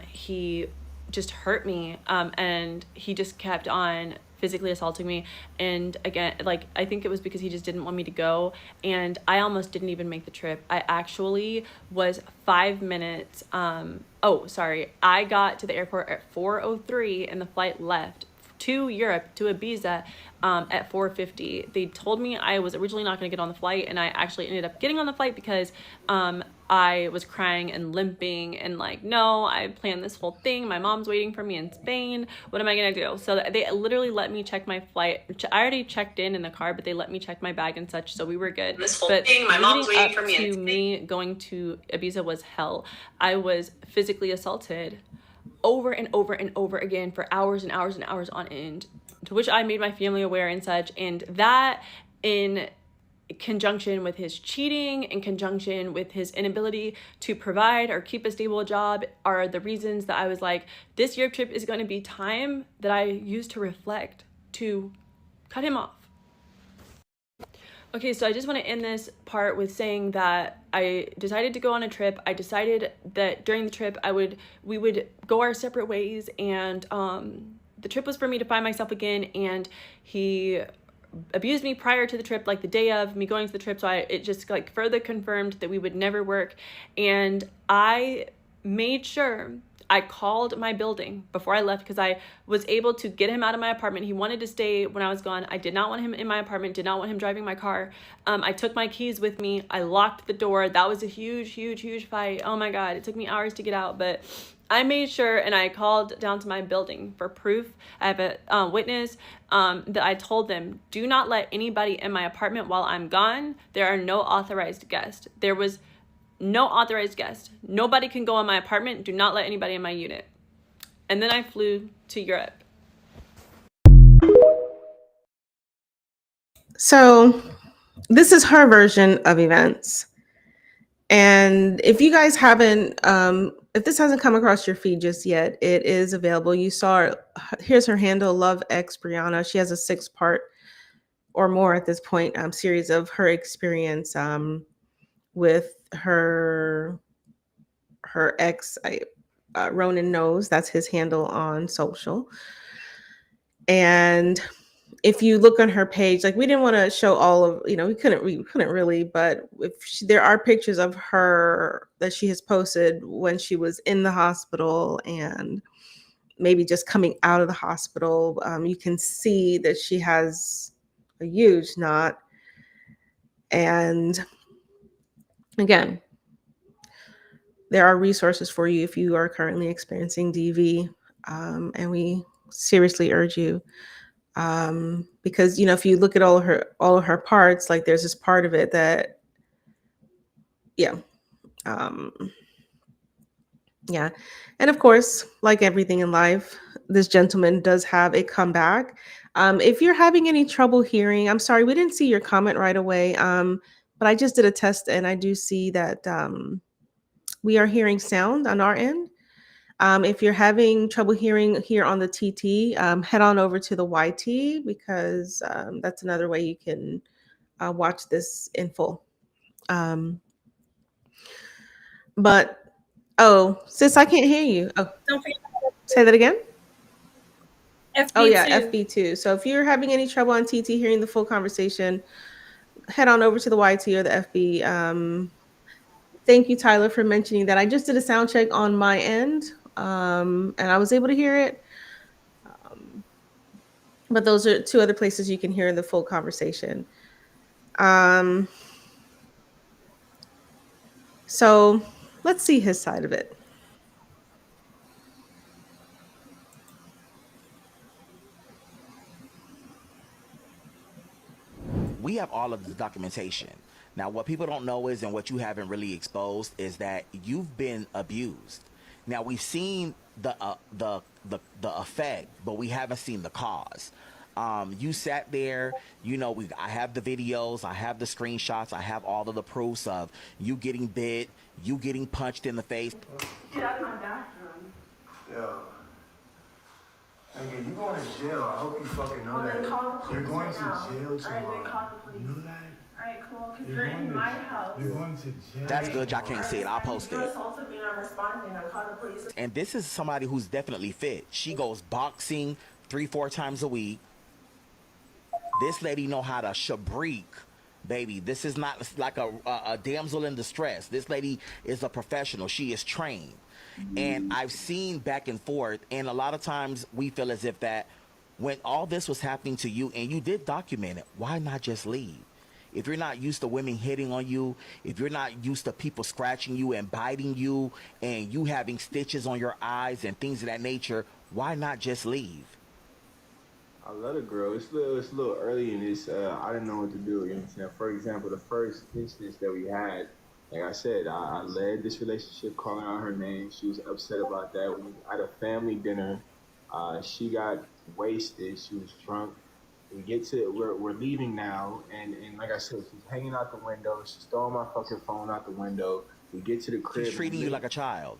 He just hurt me. And he just kept on physically assaulting me. And again, I think it was because he just didn't want me to go. And I almost didn't even make the trip. I actually was 5 minutes. I got to the airport at 4:03 and the flight left to Europe, to Ibiza, at 4:50. They told me I was originally not going to get on the flight, and I actually ended up getting on the flight because I was crying and limping and no, I planned this whole thing. My mom's waiting for me in Spain. What am I going to do? So they literally let me check my flight. I already checked in the car, but they let me check my bag and such, so we were good. But my mom's waiting for me going to Ibiza was hell. I was physically assaulted over and over and over again for hours and hours and hours on end, to which I made my family aware and such. And that, in conjunction with his cheating, in conjunction with his inability to provide or keep a stable job, are the reasons that I was like, this Europe trip is going to be time that I use to reflect, to cut him off. Okay, so I just want to end this part with saying that I decided to go on a trip. I decided that during the trip we would go our separate ways, and the trip was for me to find myself again. And he abused me prior to the trip, the day of me going to the trip. So it just further confirmed that we would never work. And I made sure I called my building before I left because I was able to get him out of my apartment. He wanted to stay when I was gone. I did not want him in my apartment, did not want him driving my car. I took my keys with me. I locked the door. That was a huge, huge, huge fight. Oh my God, it took me hours to get out, but I made sure and I called down to my building for proof. I have a witness that I told them, do not let anybody in my apartment while I'm gone. There are no authorized guests. There was no authorized guest. Nobody can go in my apartment. Do not let anybody in my unit. And then I flew to Europe. So this is her version of events. And if you guys haven't, if this hasn't come across your feed just yet, it is available. You saw, here's her handle, Love X Brianna. She has a 6-part or more at this point series of her experience with her ex, Ronan Knows. That's his handle on social. And if you look on her page, like we didn't want to show all of, we couldn't really, but there are pictures of her that she has posted when she was in the hospital and maybe just coming out of the hospital. You can see that she has a huge knot. And again, there are resources for you if you are currently experiencing DV. And we seriously urge you, because if you look at all of her parts, like there's this part of it that um and of course, like everything in life, this gentleman does have a comeback. If you're having any trouble hearing, I'm sorry, we didn't see your comment right away, but I just did a test and I do see that we are hearing sound on our end. If you're having trouble hearing here on the TT, head on over to the YT because that's another way you can watch this in full. But sis, I can't hear you. Oh, Don't forget say that again. Oh yeah, FB2. FB2. So if you're having any trouble on TT hearing the full conversation, head on over to the YT or the FB. Thank you, Tyler, for mentioning that. I just did a sound check on my end, and I was able to hear it. But those are 2 other places you can hear the full conversation. So let's see his side of it. We have all of the documentation. Now, what people don't know is, and what you haven't really exposed, is that you've been abused. Now, we've seen the effect, but we haven't seen the cause. You sat there, I have the videos, I have the screenshots, I have all of the proofs of you getting bit, you getting punched in the face. Get out of my bathroom. Yo. Nigga, you going to jail. I hope you fucking know that. You're going to jail tomorrow. Alright, then call the police. You know that? Alright, cool, because you're in my house. You're going to jail. That's good, y'all can't see it, I'll post You it. assaulted me and I'm responding. I'll call the police. And this is somebody who's definitely fit. She goes boxing 3-4 times a week. This lady know how to shabrik, baby. This is not like a damsel in distress. This lady is a professional. She is trained. And I've seen back and forth, and a lot of times we feel as if that when all this was happening to you and you did document it, why not just leave? If you're not used to women hitting on you, if you're not used to people scratching you and biting you and you having stitches on your eyes and things of that nature, why not just leave? I love the girl. It's a little early in this. I didn't know what to do. You know what I'm saying? For example, the first instance that we had, like I said, I led this relationship calling out her name. She was upset about that. We had a family dinner. She got wasted. She was drunk. We're leaving now, and like I said, she's hanging out the window. She's throwing my fucking phone out the window. We get to the crib. She's treating you like a child.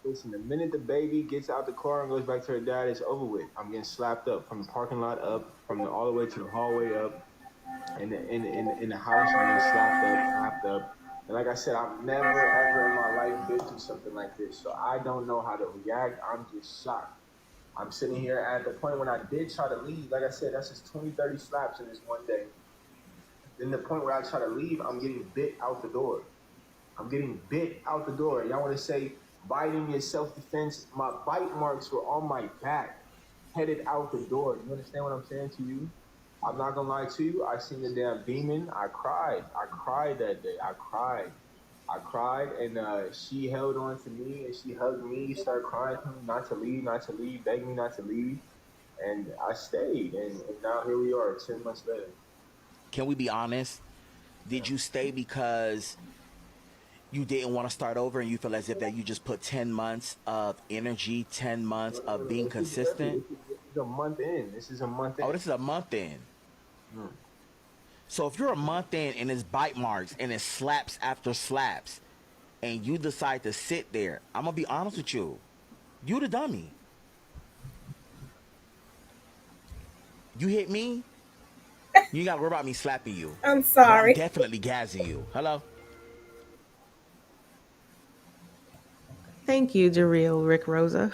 Listen, the minute the baby gets out the car and goes back to her dad, it's over with. I'm getting slapped up from the parking lot up, all the way to the hallway up, in the house. I'm getting slapped up. And like I said, I've never ever in my life been through something like this, so I don't know how to react. I'm just shocked. I'm sitting here at the point when I did try to leave. Like I said, that's just 20, 30 slaps in this one day. Then the point where I try to leave, I'm getting bit out the door. Y'all want to say Biting is self-defense. My bite marks were on my back, headed out the door. You understand what I'm saying to you? I'm not gonna lie to you. I seen the damn demon. I cried. I cried that day. I cried. I cried, and she held on to me and she hugged me, started crying to me not to leave, not to leave, begged me not to leave, and I stayed. And now here we are, 10 months later. Can we be honest? Did you stay because you didn't want to start over and you feel as if that you just put 10 months of energy, 10 months No, no, of no, no. being This is early. consistent? This is a month in. This is a month Oh, in. this is a month in. Mm. So if you're a month in and it's bite marks and it's slaps after slaps and you decide to sit there, I'm going to be honest with you. You the dummy. You hit me, you ain't got to worry about me slapping you. I'm But I'm sorry. definitely gassing you. Hello? Thank you, Jareel Rick Rosa,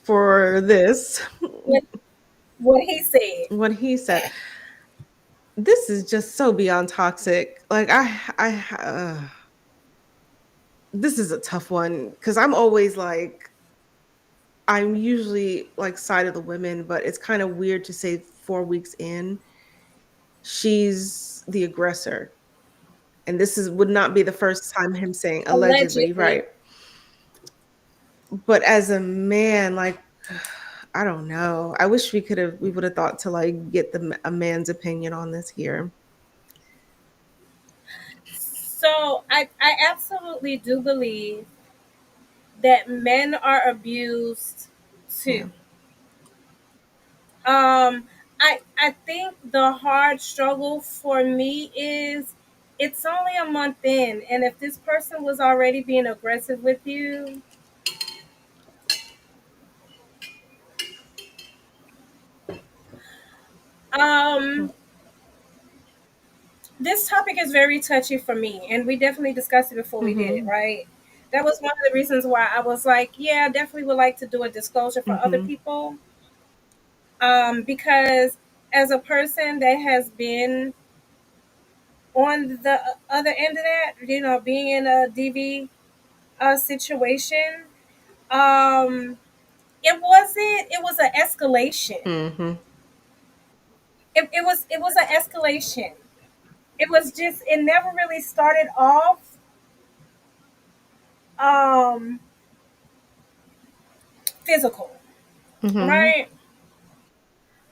for this. What, what he said. What he said. This is just so beyond toxic. Like this is a tough one because I'm always like I'm usually like side of the women, but it's kind of weird to say 4 weeks in she's the aggressor, and this is would not be the first time him saying allegedly, Allegedly. right? But as a man, like I don't know. I wish we would have thought to like get a man's opinion on this here. So I absolutely do believe that men are abused Yeah. too. I think the hard struggle for me is it's only a month in, and if this person was already being aggressive with you, um, this topic is very touchy for me, and we definitely discussed it before we did it, Mm-hmm. right? That was one of the reasons why I was like, yeah, I definitely would like to do a disclosure for other Mm-hmm. people, because as a person that has been on the other end of that, being in a DV situation, um, it was an escalation. Mm-hmm. It was an escalation. It was just it never really started off um physical, Mm-hmm. right?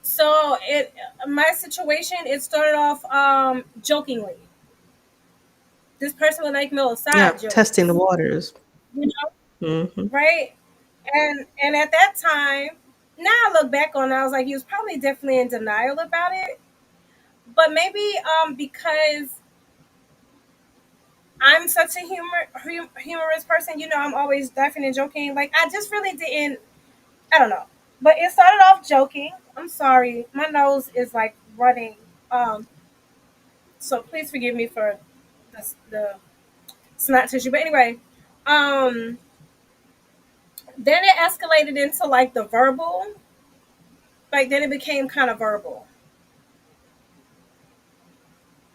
So it my situation it started off jokingly. This person would make little Yeah, side testing the jokes, waters. you know, Mm-hmm. right? And at that time, now I look back on it, I was like, he was probably definitely in denial about it. But maybe because I'm such a humorous person, I'm always laughing and joking. Like I just really didn't. I don't know, but it started off joking. I'm sorry, my nose is like running. Um, so please forgive me for the snot tissue. But anyway, um, then it escalated into like the verbal. Like then it became kind of verbal,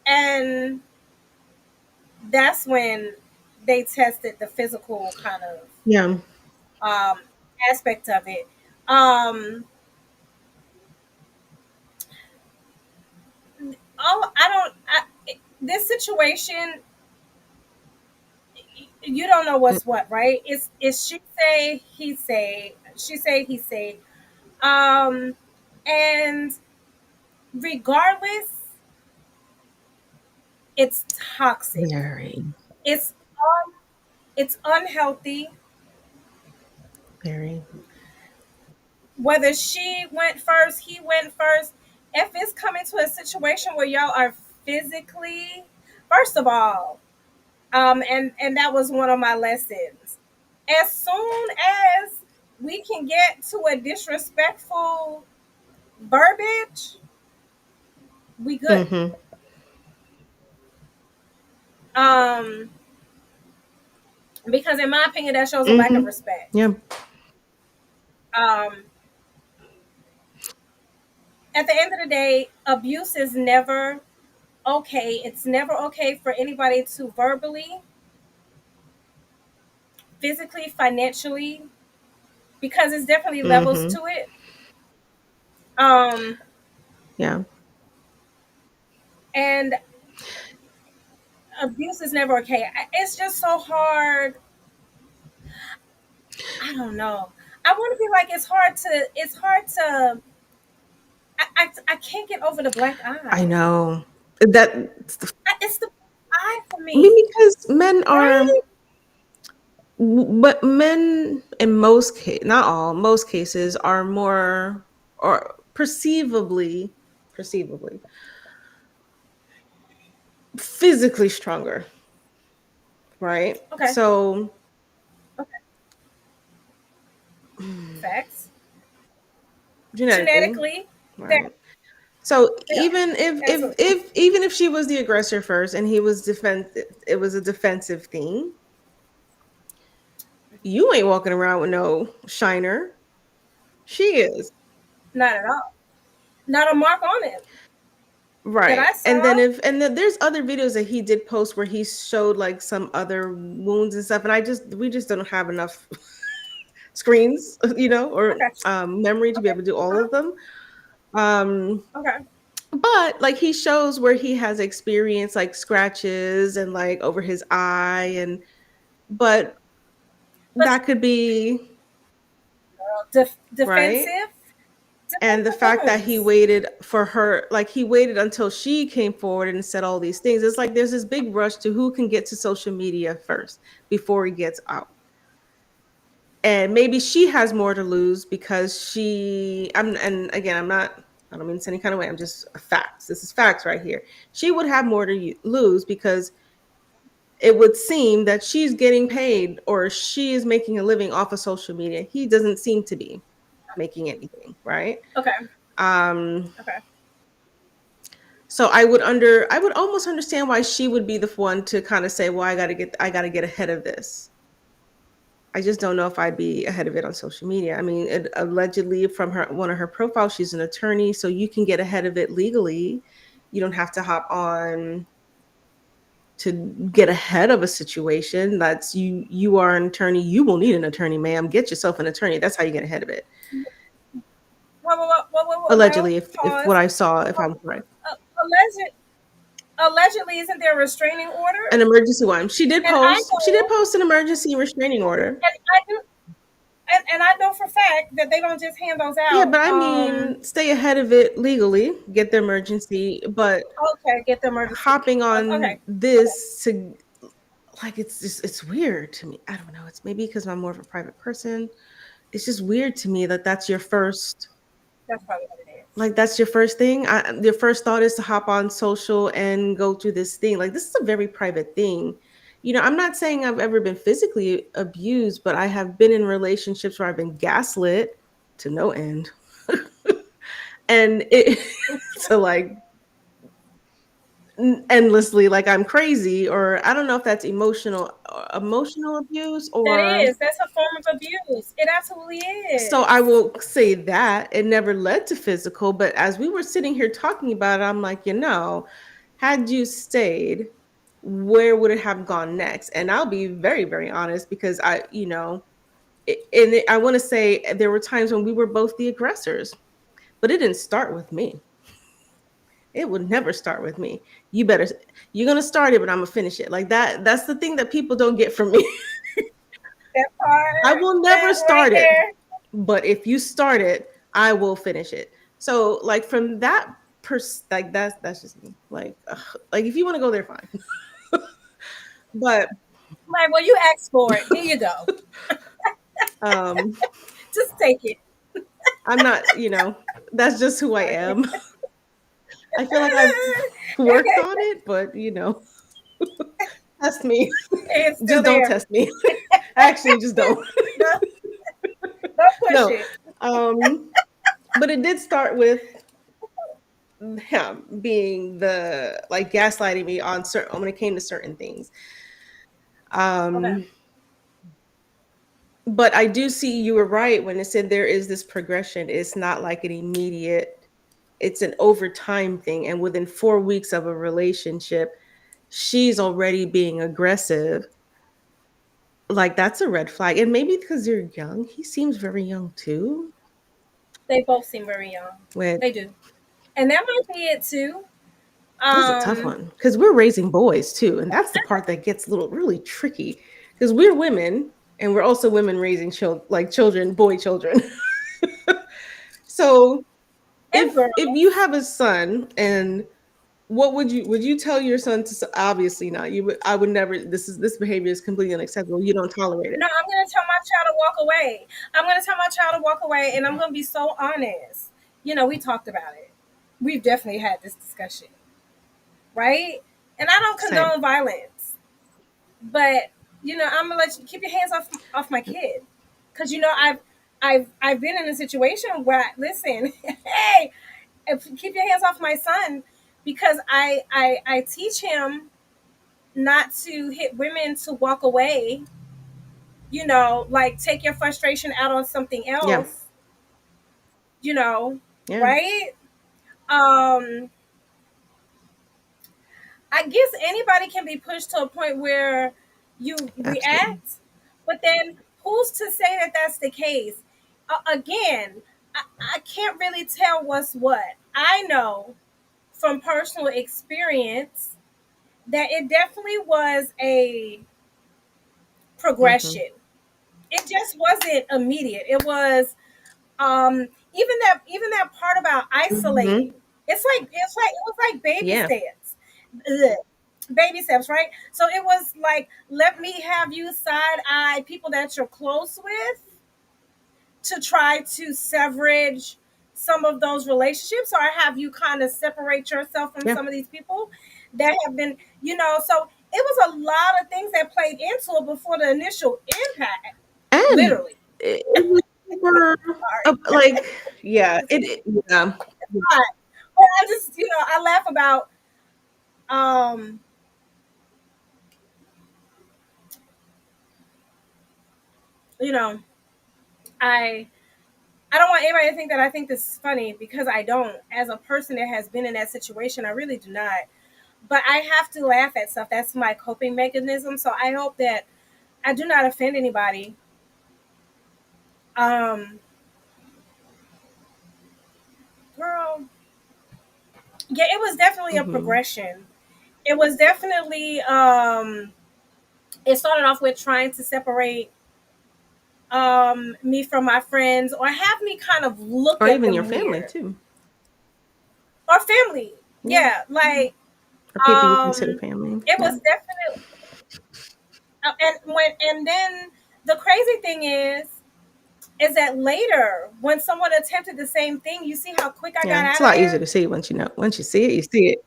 and that's when they tested the physical kind of Yeah. um, aspect of it. Um, I don't. This situation, you don't know what's what, right? It's she say he say, she say he say, um, and regardless, it's toxic. Very, It's it's unhealthy. very. Whether she went first, he went first. If it's coming to a situation where y'all are physically, first of all, and that was one of my lessons. As soon as we can get to a disrespectful verbiage, we good. Mm-hmm. Um, because in my opinion, that shows a lack of Mm-hmm. respect. Yeah. Um, at the end of the day, abuse is never okay. It's never okay for anybody to verbally, physically, financially, because it's definitely levels Mhm. to it. Um, Yeah. and abuse is never okay. It's just so hard. I don't know. I want to be like it's hard to. It's hard to. I can't get over the black I eye. know. That's the It's the eye for I mean, me, because men are right? but men in most not all, most cases are more or perceivably physically stronger, right? Okay. So Okay. Facts. genetically, Genetically, that right? So they are even absolutely. even if she was the aggressor first and he was it was a defensive thing, you ain't walking around with no shiner. She is. Not at all. Not a mark on it that Right. I And then saw. there's other videos that he did post where he showed like some other wounds and stuff. And we just don't have enough screens, I or got you. memory to be Okay. able to do all Uh-huh. of them. Um, Okay. but like he shows where he has experienced like scratches and like over his eye but But that could be right. defensive, And the defensive fact that he wounds. waited for her, like he waited until she came forward and said all these things. It's like there's this big rush to who can get to social media first before he gets out. And maybe she has more to lose because and again, I don't mean this any kind of way. I'm just facts. This is facts right here. She would have more to lose because it would seem that she's getting paid or she is making a living off of social media. He doesn't seem to be making anything, right? Okay. Um, Okay. So I would almost understand why she would be the one to kind of say, "Well, I got to get ahead of this." I just don't know if I'd be ahead of it on social media. I mean, allegedly from her one of her profiles, she's an attorney, so you can get ahead of it legally. You don't have to hop on to get ahead of a situation. That's you are an attorney. You will need an attorney, ma'am. Get yourself an attorney. That's how you get ahead of it. Well, Allegedly, if what pause. I saw, if I'm correct. Alleged, allegedly, isn't there a restraining order? An emergency one. And I She did know, post an emergency restraining order. and I do, and I know for a fact that they don't just hand those Yeah, out. but I mean, stay ahead of it legally, get the emergency, but Okay, get the emergency. hopping on Okay, okay, this to like it's weird to me. I don't know. It's maybe because I'm more of a private person. It's just weird to me that that's your first that's probably what it is. like that's your first thing. Your first thought is to hop on social and go through this thing. Like this is a very private thing. I'm not saying I've ever been physically abused, but I have been in relationships where I've been gaslit to no end. And it to like endlessly like I'm crazy or I don't know if that's emotional abuse That or is. That's a form of abuse. It absolutely so I is. will say that it never led to physical, but as we were sitting here talking about it, I'm like, had you stayed, where would it have gone next? And I'll be very, very honest because I want to say there were times when we were both the aggressors, but it didn't start with me. It would never start with me. You're gonna start it, but I'm gonna finish it. Like that. That's the thing that people don't get from me. That I part, will never that right start it, there. but if you start it, I will finish it. So like from that like that's just me. Like like if you want to go there, fine. But Like, well, you asked for it. Here you go. um Just take it. I'm not, that's just who I am. I feel like I've worked on it, but test me. It's still Just don't there. test me. Actually, just don't. No, don't push No. it. But it did start with him being the like gaslighting me on certain when it came to certain things. Okay. Um, but I do see you were right when it said there is this progression. It's not like an immediate. it's an overtime thing, and within 4 weeks of a relationship, she's already being aggressive. Like that's a red flag. And maybe because you're young, he seems very young too. They both seem very young. With They do, and that might be it too. This is a tough Um, one because we're raising boys too, and that's the part that gets a little really tricky because we're women and we're also women raising children, boy children. So and if you girls. have a son, and what would you tell your son to obviously not you would I would never, this behavior is completely unacceptable, you don't tolerate it. No, I'm gonna tell my child to walk away. I'm gonna tell my child to walk away, and I'm gonna be so honest. We talked about it. We've definitely had this discussion, right? And I don't Same. condone violence, but I'm gonna let you keep your hands off my kid, because I've been in a situation where listen, hey, keep your hands off my son, because I teach him not to hit women, to walk away, like take your frustration out on something Yeah. else, you know, Yeah. right? Um, I guess anybody can be pushed to a point where you Absolutely. react, but then who's to say that that's the case? Again, I can't really tell what's what. I know from personal experience that it definitely was a Hmm. progression. It just wasn't immediate. It was even that part about isolating. Hmm. It's like it was like baby Yeah. steps. Baby steps, right? So it was like, let me have you side eye people that you're close with, to try to severage some of those relationships, or have you kind of separate yourself from Yeah. some of these people that have been, so it was a lot of things that played into it before the initial impact, And literally. it was super, Sorry. like, yeah, yeah. But I just, I laugh about, um, you know, I I don't want anybody to think that I think this is funny, because I don't. As a person that has been in that situation, I really do not. But I have to laugh at stuff. That's my coping mechanism. So I hope that I do not offend anybody. Um, Girl, yeah, it was definitely a Hmm. progression. It was definitely, it started off with trying to separate me from my friends, or have me kind of look Or at even your them family weird, too. or family. Yeah. Yeah, like, Or people you consider um family. it Yeah. was definitely, and then the crazy thing is that later, when someone attempted the same thing, you see how quick I Yeah. got It's a out of lot easier there. to see once you know. Once you see it, you see it.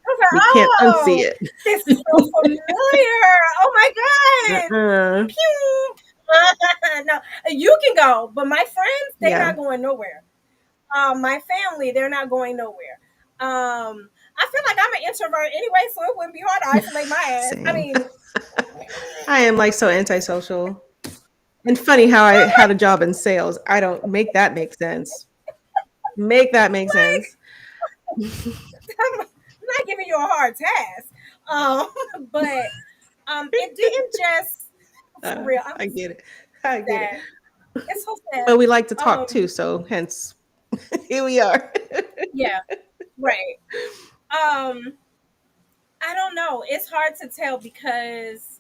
I was like, You can't unsee oh, it. this is so familiar. Oh my god. Uh-uh. Pew. No, you can go, but my friends, they Yeah. not going nowhere. My family, they're not going nowhere. I feel like I'm an introvert anyway, so it wouldn't be hard to isolate my ass. I Same. mean, I am like so antisocial. And funny how I had a job in sales. I don't make that make sense. Make that make like, sense. I'm not giving you a hard task. Um, but it didn't just, for real. I'm I get it. I get it. sad. It's so sad. But we like to talk too, Um, so hence here we are. yeah, right. Um, I don't know. It's hard to tell, because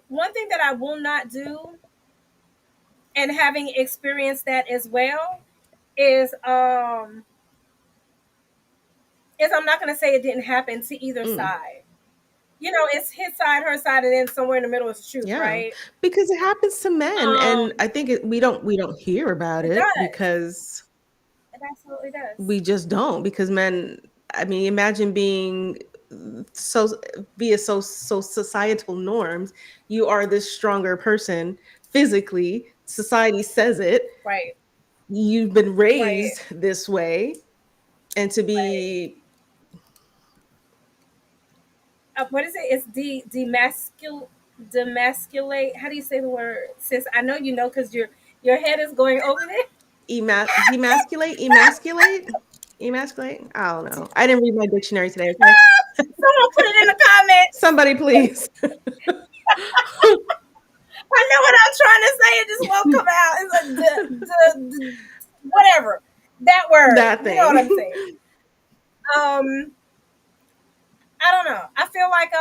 one thing that I will not do, and having experienced that as well, is I'm not gonna say it didn't happen to either Mm, side. It's his side, her side, and then somewhere in the middle is the truth, yeah, right? because it happens to men, and Um, I think we don't hear about it it does. because It absolutely does. we just don't. Because men, I mean, imagine being so via so societal norms. You are this stronger person physically. Society says it. Right. You've been Right. raised this way, and to Right. be What is it? It's demasculate. How do you say the word, sis? I know you know, because your head is going over there. Emasculate. I don't know. I didn't read my dictionary today. Okay, Someone put it in the comments. somebody please. I know what I'm trying to say. It just won't come out. It's like whatever that word. That You know what I'm thing. saying? Um, I don't know. I feel like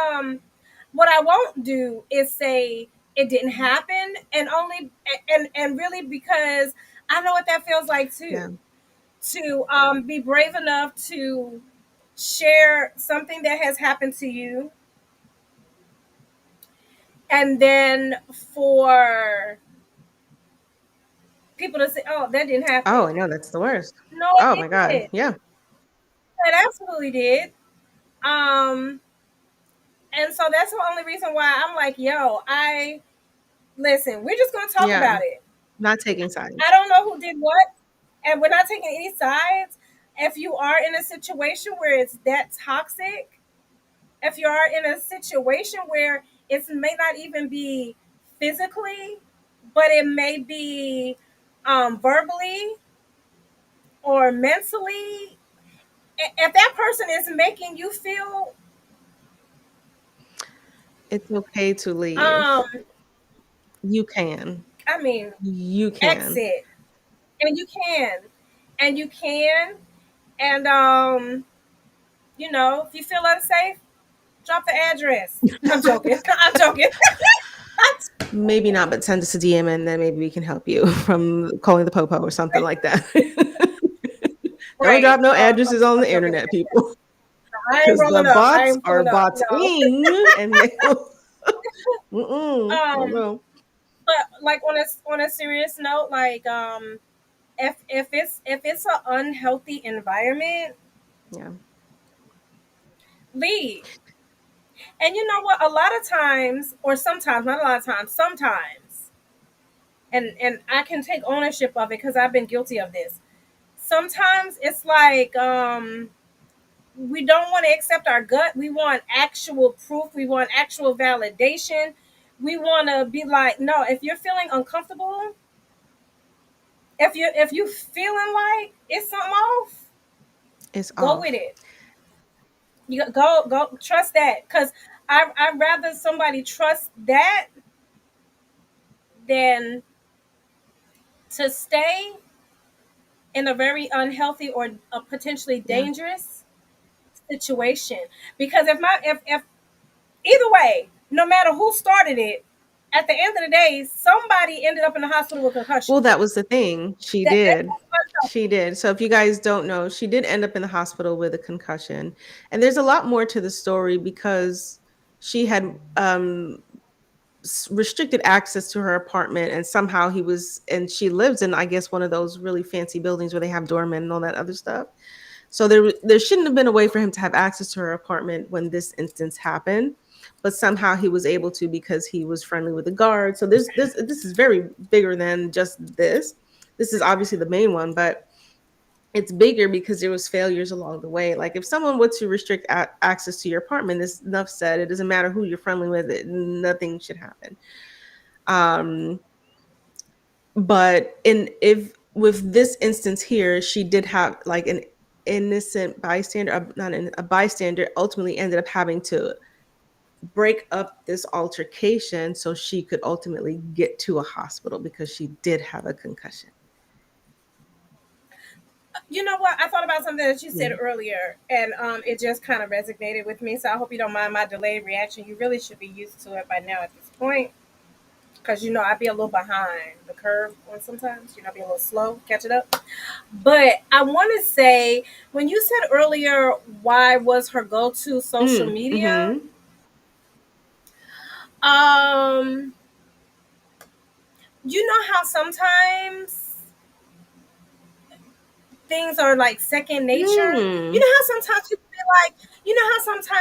what I won't do is say it didn't happen, and only and really because I know what that feels like Yeah. too. To be brave enough to share something that has happened to you, and then for people to say, "Oh, that didn't happen." Oh, I know that's the worst. No, Oh it my god. did. Yeah. It absolutely did. Um, and so that's the only reason why I'm like, yo, I listen. We're just gonna talk Yeah. about it. Not taking I sides. don't know who did what, and we're not taking any sides. If you are in a situation where it's that toxic, if you are in a situation where it may not even be physically, but it may be verbally or mentally, if that person is making you feel It's okay to leave. um You can. I mean You can. exit, and you can, and you can, and if you feel unsafe, drop the address. I'm joking. I'm joking. Maybe not, but send us a DM and then maybe we can help you from calling the popo or something like that. Don't Right. drop no I'm, addresses on I'm the joking. internet, people, I ain't because the rolling up. I bots ain't are pulling up. No. botsing and they will. Oh Um, no. but like on a serious note, like if it's an unhealthy environment, Yeah. leave. And you know what? A lot of times, or sometimes, not a lot of times, sometimes, and I can take ownership of it because I've been guilty of this. Sometimes it's like we don't want to accept our gut. We want actual proof. We want actual validation. We want to be like, no. If you're feeling uncomfortable, if you feeling like it's something off, It's go with off. it. You go trust that, because I'd rather somebody trust that than to stay in a very unhealthy or a potentially Yeah. dangerous situation. Because if either way, no matter who started it, at the end of the day, somebody ended up in the hospital with concussion. Well, that was the thing. She did. That's unhealthy. She did. So if you guys don't know, she did end up in the hospital with a concussion. And there's a lot more to the story because she had restricted access to her apartment, and somehow she lives in, I guess, one of those really fancy buildings where they have doormen and all that other stuff. So there shouldn't have been a way for him to have access to her apartment when this instance happened, but somehow he was able to because he was friendly with the guard. So this is very bigger than just this. This is obviously the main one, but it's bigger because there was failures along the way. Like if someone were to restrict access to your apartment, this enough said. It doesn't matter who you're friendly with. Nothing should happen. Um, but in if with this instance here, she did have like an innocent bystander, not a bystander, ultimately ended up having to break up this altercation so she could ultimately get to a hospital because she did have a concussion. You know what? I thought about something that you Yeah. said earlier, and it just kind of resonated with me. So I hope you don't mind my delayed reaction. You really should be used to it by now at this point, because I'd be a little behind the curve on sometimes. I'd be a little slow catching up. But I want to say, when you said earlier, why was her go-to social media? Mm-hmm. Um, you know how sometimes things are like second nature. You Mm. know how sometimes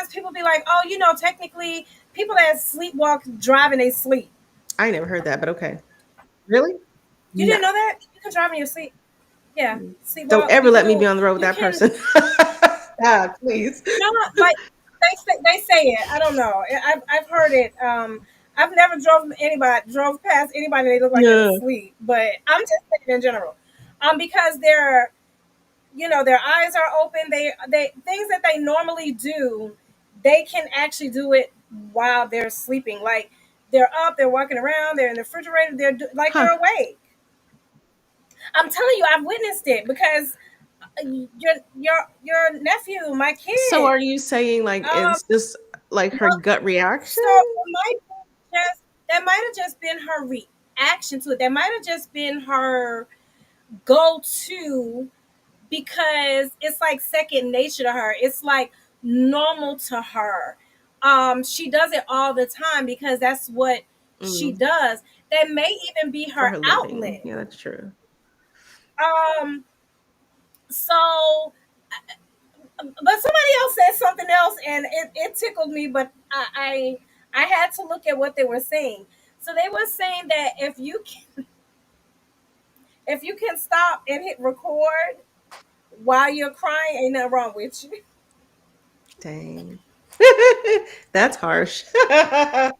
people be like, oh, technically people that sleepwalk drive and they sleep. I never heard that, but okay. Really? You No. didn't know that? You can drive in your sleep. Yeah, Don't sleepwalk. ever You let me be can. on the road with You that can. person. Ah, please. No, like they say it. I don't know. I've heard it. I've never drove past anybody. They look like they're Yeah. asleep. But I'm just saying in general. Because they're, their eyes are open. They things that they normally do, they can actually do it while they're sleeping. Like they're up, they're walking around, they're in the refrigerator, like Huh. they're awake. I'm telling you, I've witnessed it because your nephew, my So kid, are you saying like um, it's just like her well, gut reaction? so that might have just been her reaction to it. That might have just been her go to, because it's like second nature to her. It's like normal to her. She does it all the time because that's what she Mm, does. That may even be for her her living. outlet. Yeah, that's true. Um, so, but somebody else said something else, and it tickled me. But I had to look at what they were saying. So they were saying that if you can stop and hit record while you're crying, ain't nothing wrong with you. Dang. That's harsh. I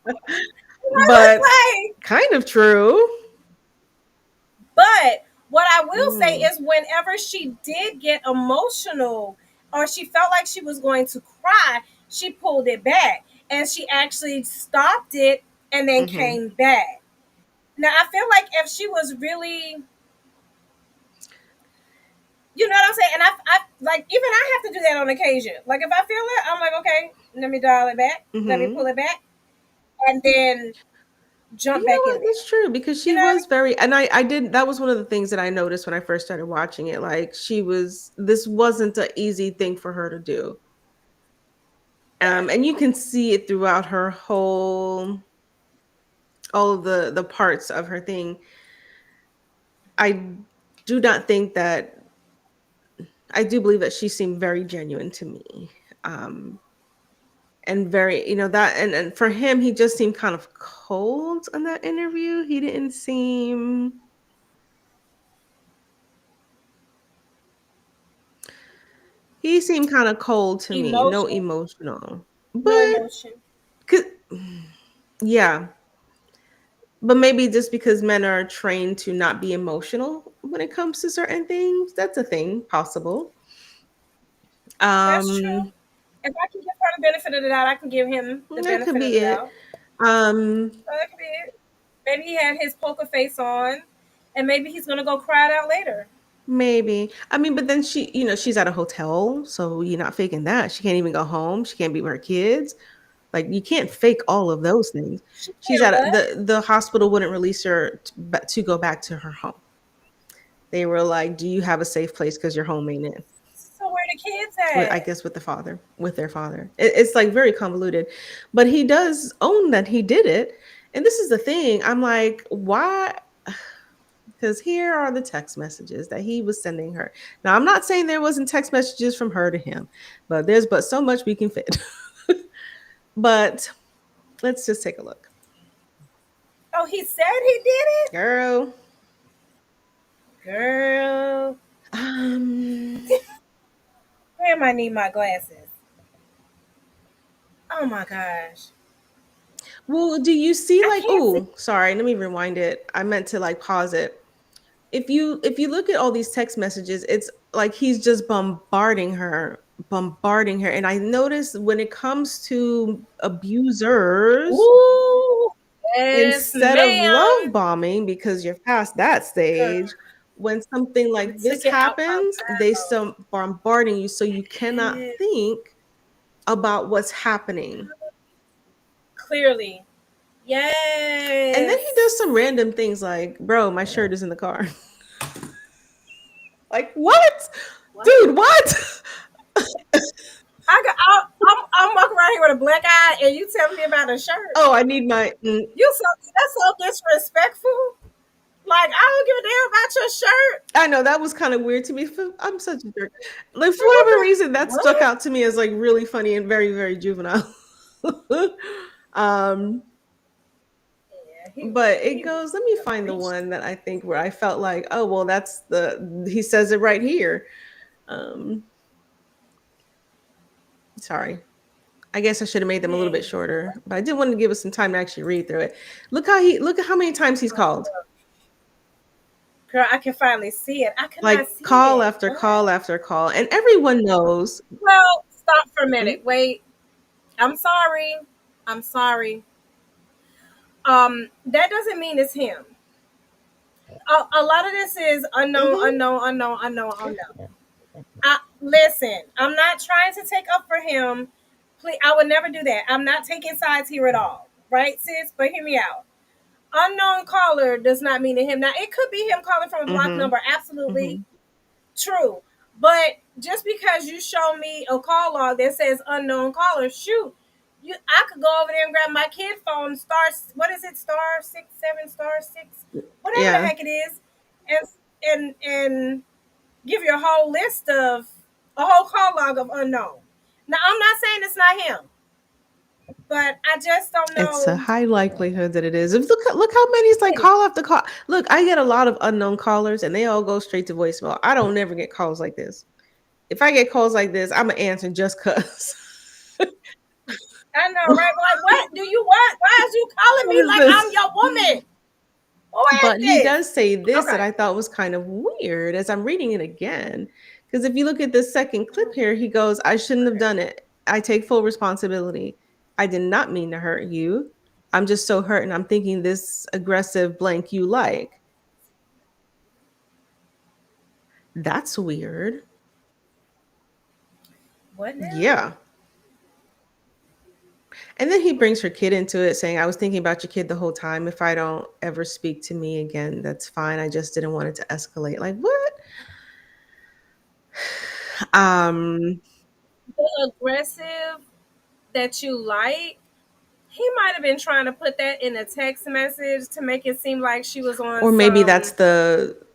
was But like, kind of true. but what I will say Mm, is, whenever she did get emotional or she felt like she was going to cry, she pulled it back and she actually stopped it and then mhm. came back. Now, I feel like if she was really, you know what I'm saying? And I like, even I have to do that on occasion. Like, if I feel it, I'm like, okay, let me dial it back, let me pull Mhm. it back, and then You jump know back in what? there. That's true because You she know what I mean? was very and I did that was one of the things that I noticed when I first started watching it. Like she was this wasn't an easy thing for her to do. Yeah. And you can see it throughout her whole all of the parts of her thing. I do not think that I do believe that she seemed very genuine to me. Um and very, that and for him he just seemed kind of cold in that interview. He didn't seem He seemed kind of cold to me, no Emotion, emotional. no But emotion. 'cause- yeah, but maybe just because men are trained to not be emotional when it comes to certain things, that's a thing possible. That's true. Um, If I can give her the benefit of the doubt, I can give him the that could benefit of be the it. doubt. Um, So that could be it. Maybe he had his poker face on, and maybe he's gonna go cry it out later. maybe. I mean, but then she's at a hotel, so you're not faking that. She can't even go home. She can't be with her kids. Like you can't fake all of those things. She She's can at what? the hospital wouldn't release her to go back to her home. They were like, "Do you have a safe place? Because your home ain't in." So where the kids With I at? guess with their father. It's like very convoluted, but he does own that he did it. And this is the thing. I'm like, why? Because here are the text messages that he was sending her. Now, I'm not saying there wasn't text messages from her to him, but there's but so much we can fit. But let's just take a look, Oh, he said he did it, girl. girl. Um. Damn, I need my glasses. Oh my gosh, Well, do you see I like? can't see. Oh, sorry. Let me rewind it. I meant to like pause it. If you look at all these text messages, it's like he's just bombarding her. And I noticed when it comes to abusers, Ooh, yes, instead of love ma'am. bombing, because you're past that Girl, stage, when something you like this took it out my happens, they mouth. still bombarding you so you cannot Yes, think about what's happening. clearly. And then he does some Yes. random things like, bro, my shirt is in the car. Like, what? What? Dude, what? I'm walking around here with a black eye, and you tell me about a shirt. Oh, I need my That's so disrespectful. Like, I don't give a damn about your shirt. I know that was kind of weird to me. I'm such a jerk. Like for whatever reason, that stuck What? out to me as like really funny and very, very juvenile. um, Yeah, but it he goes. Let me find the reached. one that I think where I felt like, oh well, that's the he says it right here. Um, sorry. I guess I should have made them a little bit Man, shorter, but I did want to give us some time to actually read through it. Look at how many times he's called. Girl, I can finally see it. I could not Like see call it. after What? call after call. And everyone knows. Well, stop for a Mm, minute. Wait. I'm sorry. I'm sorry. That doesn't mean it's him. A lot of this is unknown, mhm. unknown, unknown, unknown, unknown. Listen, I'm not trying to take up for him. Please, I would never do that. I'm not taking sides here at all, right, sis? But hear me out. Unknown caller does not mean to him. Now, it could be him calling from a block Mhm. number. Absolutely Mhm. true. But just because you show me a call log that says unknown caller, shoot, I could go over there and grab my kid phone, star, what is it, star 67, star 6, whatever the Yeah, heck it is, and and give you a whole list of a whole call log of unknown. Now, I'm not saying it's not him, but I just don't it's a know. high likelihood that it is. If look how many is like It is. call after call. Look, I get a lot of unknown callers and they all go straight to voicemail. I don't never get calls like this. If I get calls like this, I'm gonna answer just cause. I know, right? But like, what do you want? Why is you calling What me is like I'm this? your woman? Who is But he this? does say this that Okay. I thought was kind of weird as I'm reading it again. Because if you look at this second clip here, he goes, I shouldn't have done it. I take full responsibility. I did not mean to hurt you. I'm just so hurt and I'm thinking this aggressive blank you like. That's weird. What now? Yeah. And then he brings her kid into it, saying, I was thinking about your kid the whole time. If I don't ever speak to me again, that's fine. I just didn't want it to escalate. Like, what? Um, The aggressive that you like, he might have been trying to put that in a text message to make it seem like she was on or maybe that's some, the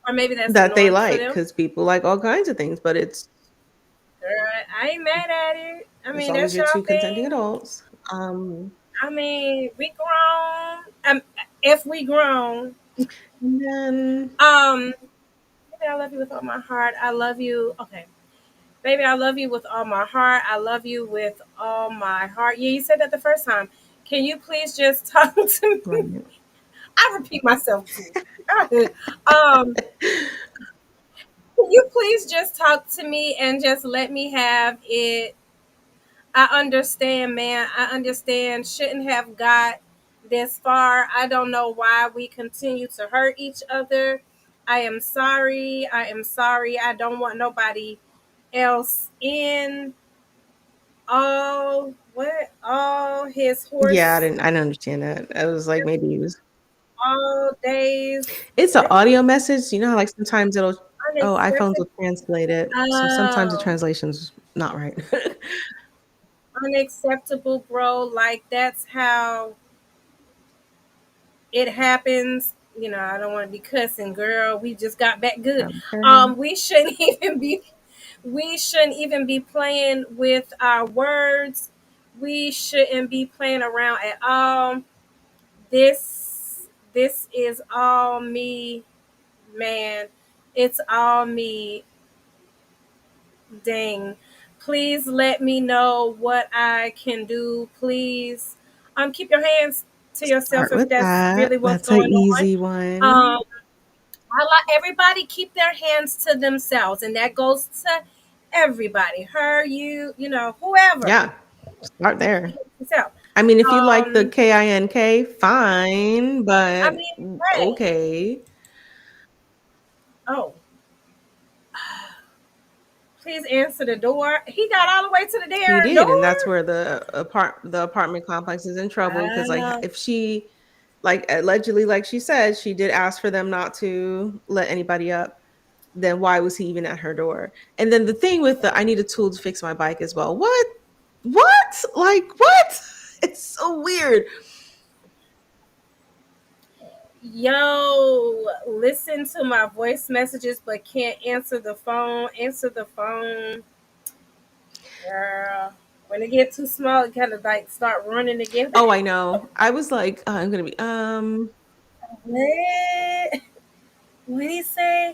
or maybe that's the that they norm for like them. because people like all kinds of things, but Girl, I ain't mad at it. I as mean, long as that's you're your two consenting thing. adults. I mean, we grown. If we grown, And then um, baby, I love you with all my heart. I love you. Okay, baby, I love you with all my heart. I love you with all my heart. Yeah, you said that the first time. Can you please just talk to me? right. I repeat myself too. Um, can you please just talk to me and just let me have it? I understand, man. I understand. Shouldn't have got this far. I don't know why we continue to hurt each other. I am sorry. I am sorry. I don't want nobody else in all his Yeah, horse I didn't understand that. I was like, maybe he was. all days. It's an What? audio message. You know how like sometimes it'll. Oh, iPhones will Unacceptable. translate it. So sometimes the Oh, translation's not right. unacceptable, bro. Like that's how it happens. You know, I don't want to be cussing, girl. We just got back good. Okay. We shouldn't even be. We shouldn't even be playing with our words. We shouldn't be playing around at all. This is all me, man. It's all me. Dang. Please let me know what I can do. Please, keep your hands to yourself Start if with that's that. really what's That's an going on. easy one. Um, I like everybody keep their hands to themselves, and that goes to everybody. Her, you know, whoever. Yeah, start there. Yourself. I mean, if you like the Um, KINK, fine, I but mean, right. okay. Oh, please answer the door. He got all the way to the He damn did, and that's door. where the apartment complex is in trouble because, like, Wow. if she, like, allegedly, like she said, she did ask for them not to let anybody up, then why was he even at her door? And then the thing with the I need a tool to fix my bike as well. What? What? Like, what? It's so weird. Yo, listen to my voice messages, but can't answer the phone. Answer the phone, girl. When it get too small, it kind of like start running together. Oh, I know. I was like, I'm gonna be What? What did he say?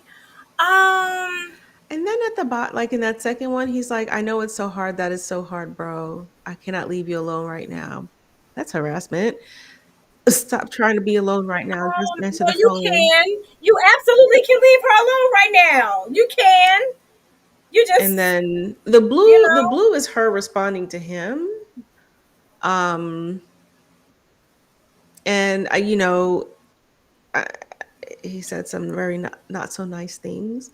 Um, and then at the bot, like in that second one, he's like, I know it's so hard. That is so hard, bro. I cannot leave you alone right now. That's harassment. Stop trying to be alone right now. Just answer No, the you phone. can. You absolutely can leave her alone right now. You can. You And just, then you the know, blue is her responding to him. Um, and I, he said some very not so nice things.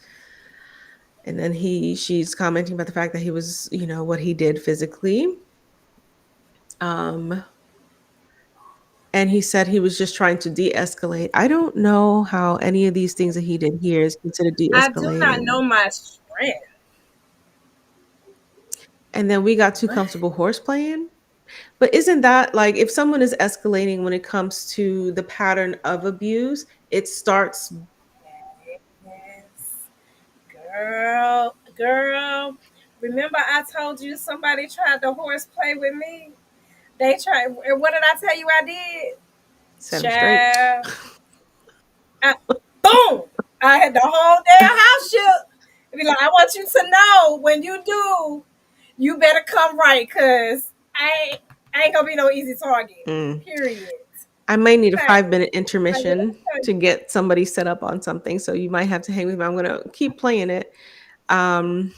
And then she's commenting about the fact that he was, what he did physically. Um, and he said he was just trying to de-escalate. I don't know how any of these things that he did here is considered I do not de-escalating. know my strength. And then we got too What? comfortable horseplaying. But isn't that like if someone is escalating when it comes to the pattern of abuse, it starts. Yes. Girl. Remember I told you somebody tried to horseplay with me? They tried, and what did I tell you I did? Set him straight. Child. I, boom! I had the whole damn house shook. Be like, I want you to know when you do, you better come right, cause I ain't gonna be no easy target. Mm. Period. I might need a Okay. 5-minute Like, let me intermission tell to you. get somebody set up on something. So you might have to hang with me. I'm gonna keep playing it. Um,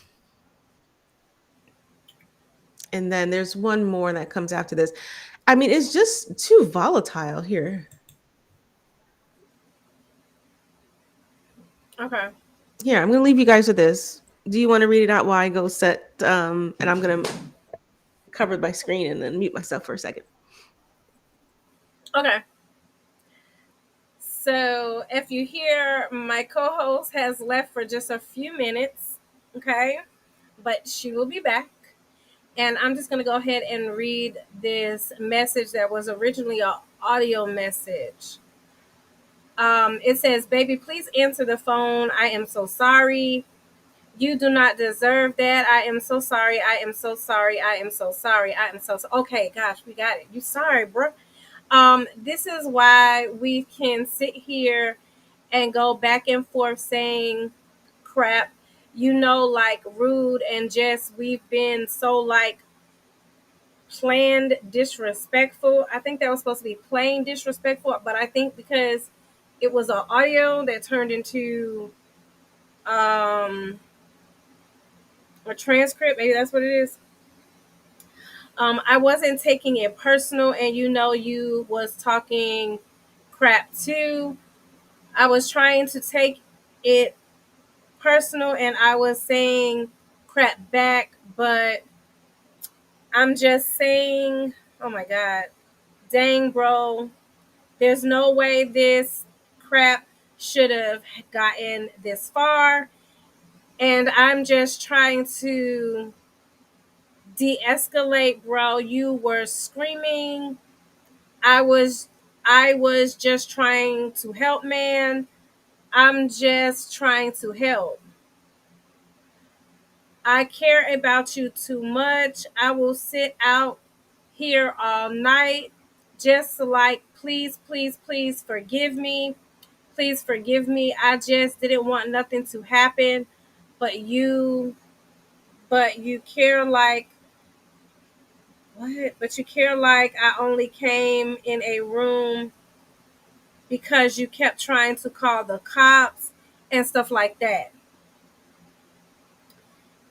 and then there's one more that comes after this. I mean, it's just too volatile here. Okay. Here, I'm gonna leave you guys with this. Do you want to read it out while I go set? And I'm gonna cover my screen and then mute myself for a second. Okay. So if you hear my co-host has left for just a few minutes, okay, but she will be back. And I'm just gonna go ahead and read this message that was originally an audio message. It says, "Baby, please answer the phone. I am so sorry. You do not deserve that. I am so sorry. I am so sorry. I am so sorry. I am so okay. Gosh, we got it. You sorry, bro. This is why we can sit here and go back and forth saying crap, like rude and just we've been so like planned disrespectful. I think that was supposed to be plain disrespectful, but I think because it was an audio that turned into um a transcript, maybe that's what it is. I wasn't taking it personal, and you was talking crap too. I was trying to take it personal and I was saying crap back, but I'm just saying, oh my God, dang, bro, there's no way this crap should have gotten this far. And I'm just trying to de escalate, bro. You were screaming. I was. I was just trying to help, man. I'm just trying to help. I care about you too much. I will sit out here all night. Just like, please, please, please forgive me. Please forgive me. I just didn't want nothing to happen. But you care like, what? But you care like I only came in a room because you kept trying to call the cops and stuff like that.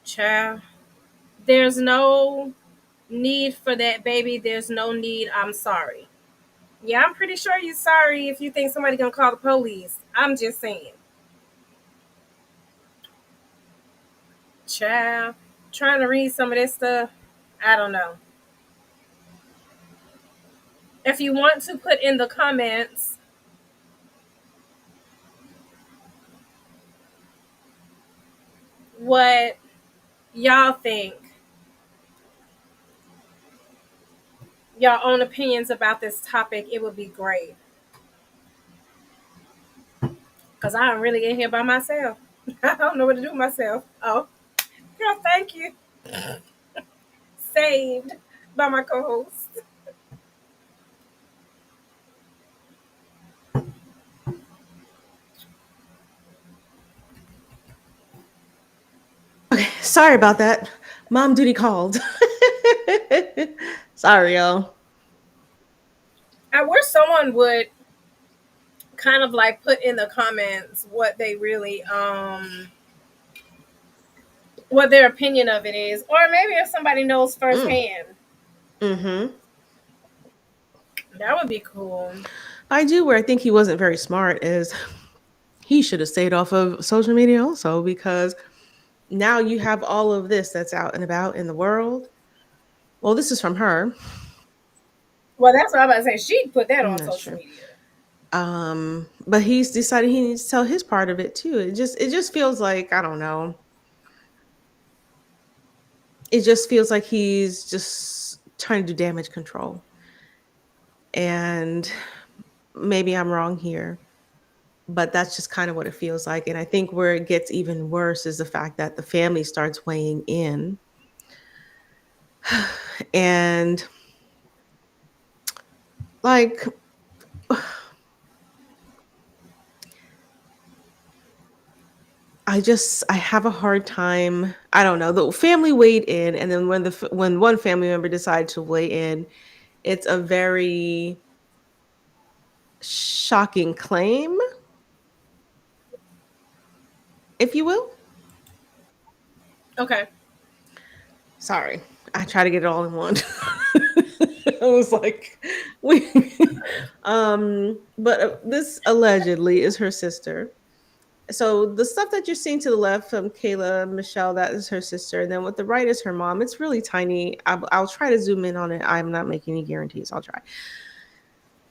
Child, there's no need for that, baby. There's no need. I'm sorry. Yeah, I'm pretty sure you're sorry if you think somebody gonna call the police. I'm just saying. Child, trying to read some of this stuff, I don't know. If you want to put in the comments what y'all think, your own opinions about this topic, it would be great. Because I'm really in here by myself. I don't know what to do with myself. Oh, girl, thank you. Saved by my co host. Okay, sorry about that. Mom duty called. Sorry, y'all. I wish someone would kind of like put in the comments what they really what their opinion of it is, or maybe if somebody knows Mm. firsthand, Mm-hmm. that would be cool. I do. Where I think he wasn't very smart is he should have stayed off of social media also, because now you have all of this that's out and about in the world. Well, this is from her. Well, that's what I'm about to say. She put that Mm, on that's social true. media. But he's decided he needs to tell his part of it too. It just feels like, I don't know. It just feels like he's just trying to do damage control. And maybe I'm wrong here, but that's just kind of what it feels like. And I think where it gets even worse is the fact that the family starts weighing in. And like, I have a hard time. I don't know. The family weighed in, and then when one family member decided to weigh in, it's a very shocking claim, if you will. Okay. Sorry, I try to get it all in one. I was like, we, but this allegedly is her sister. So the stuff that you're seeing to the left from Kayla Michelle, that is her sister, and then with the right is her mom. It's really tiny. I'll try to zoom in on it. I'm not making any guarantees. I'll try.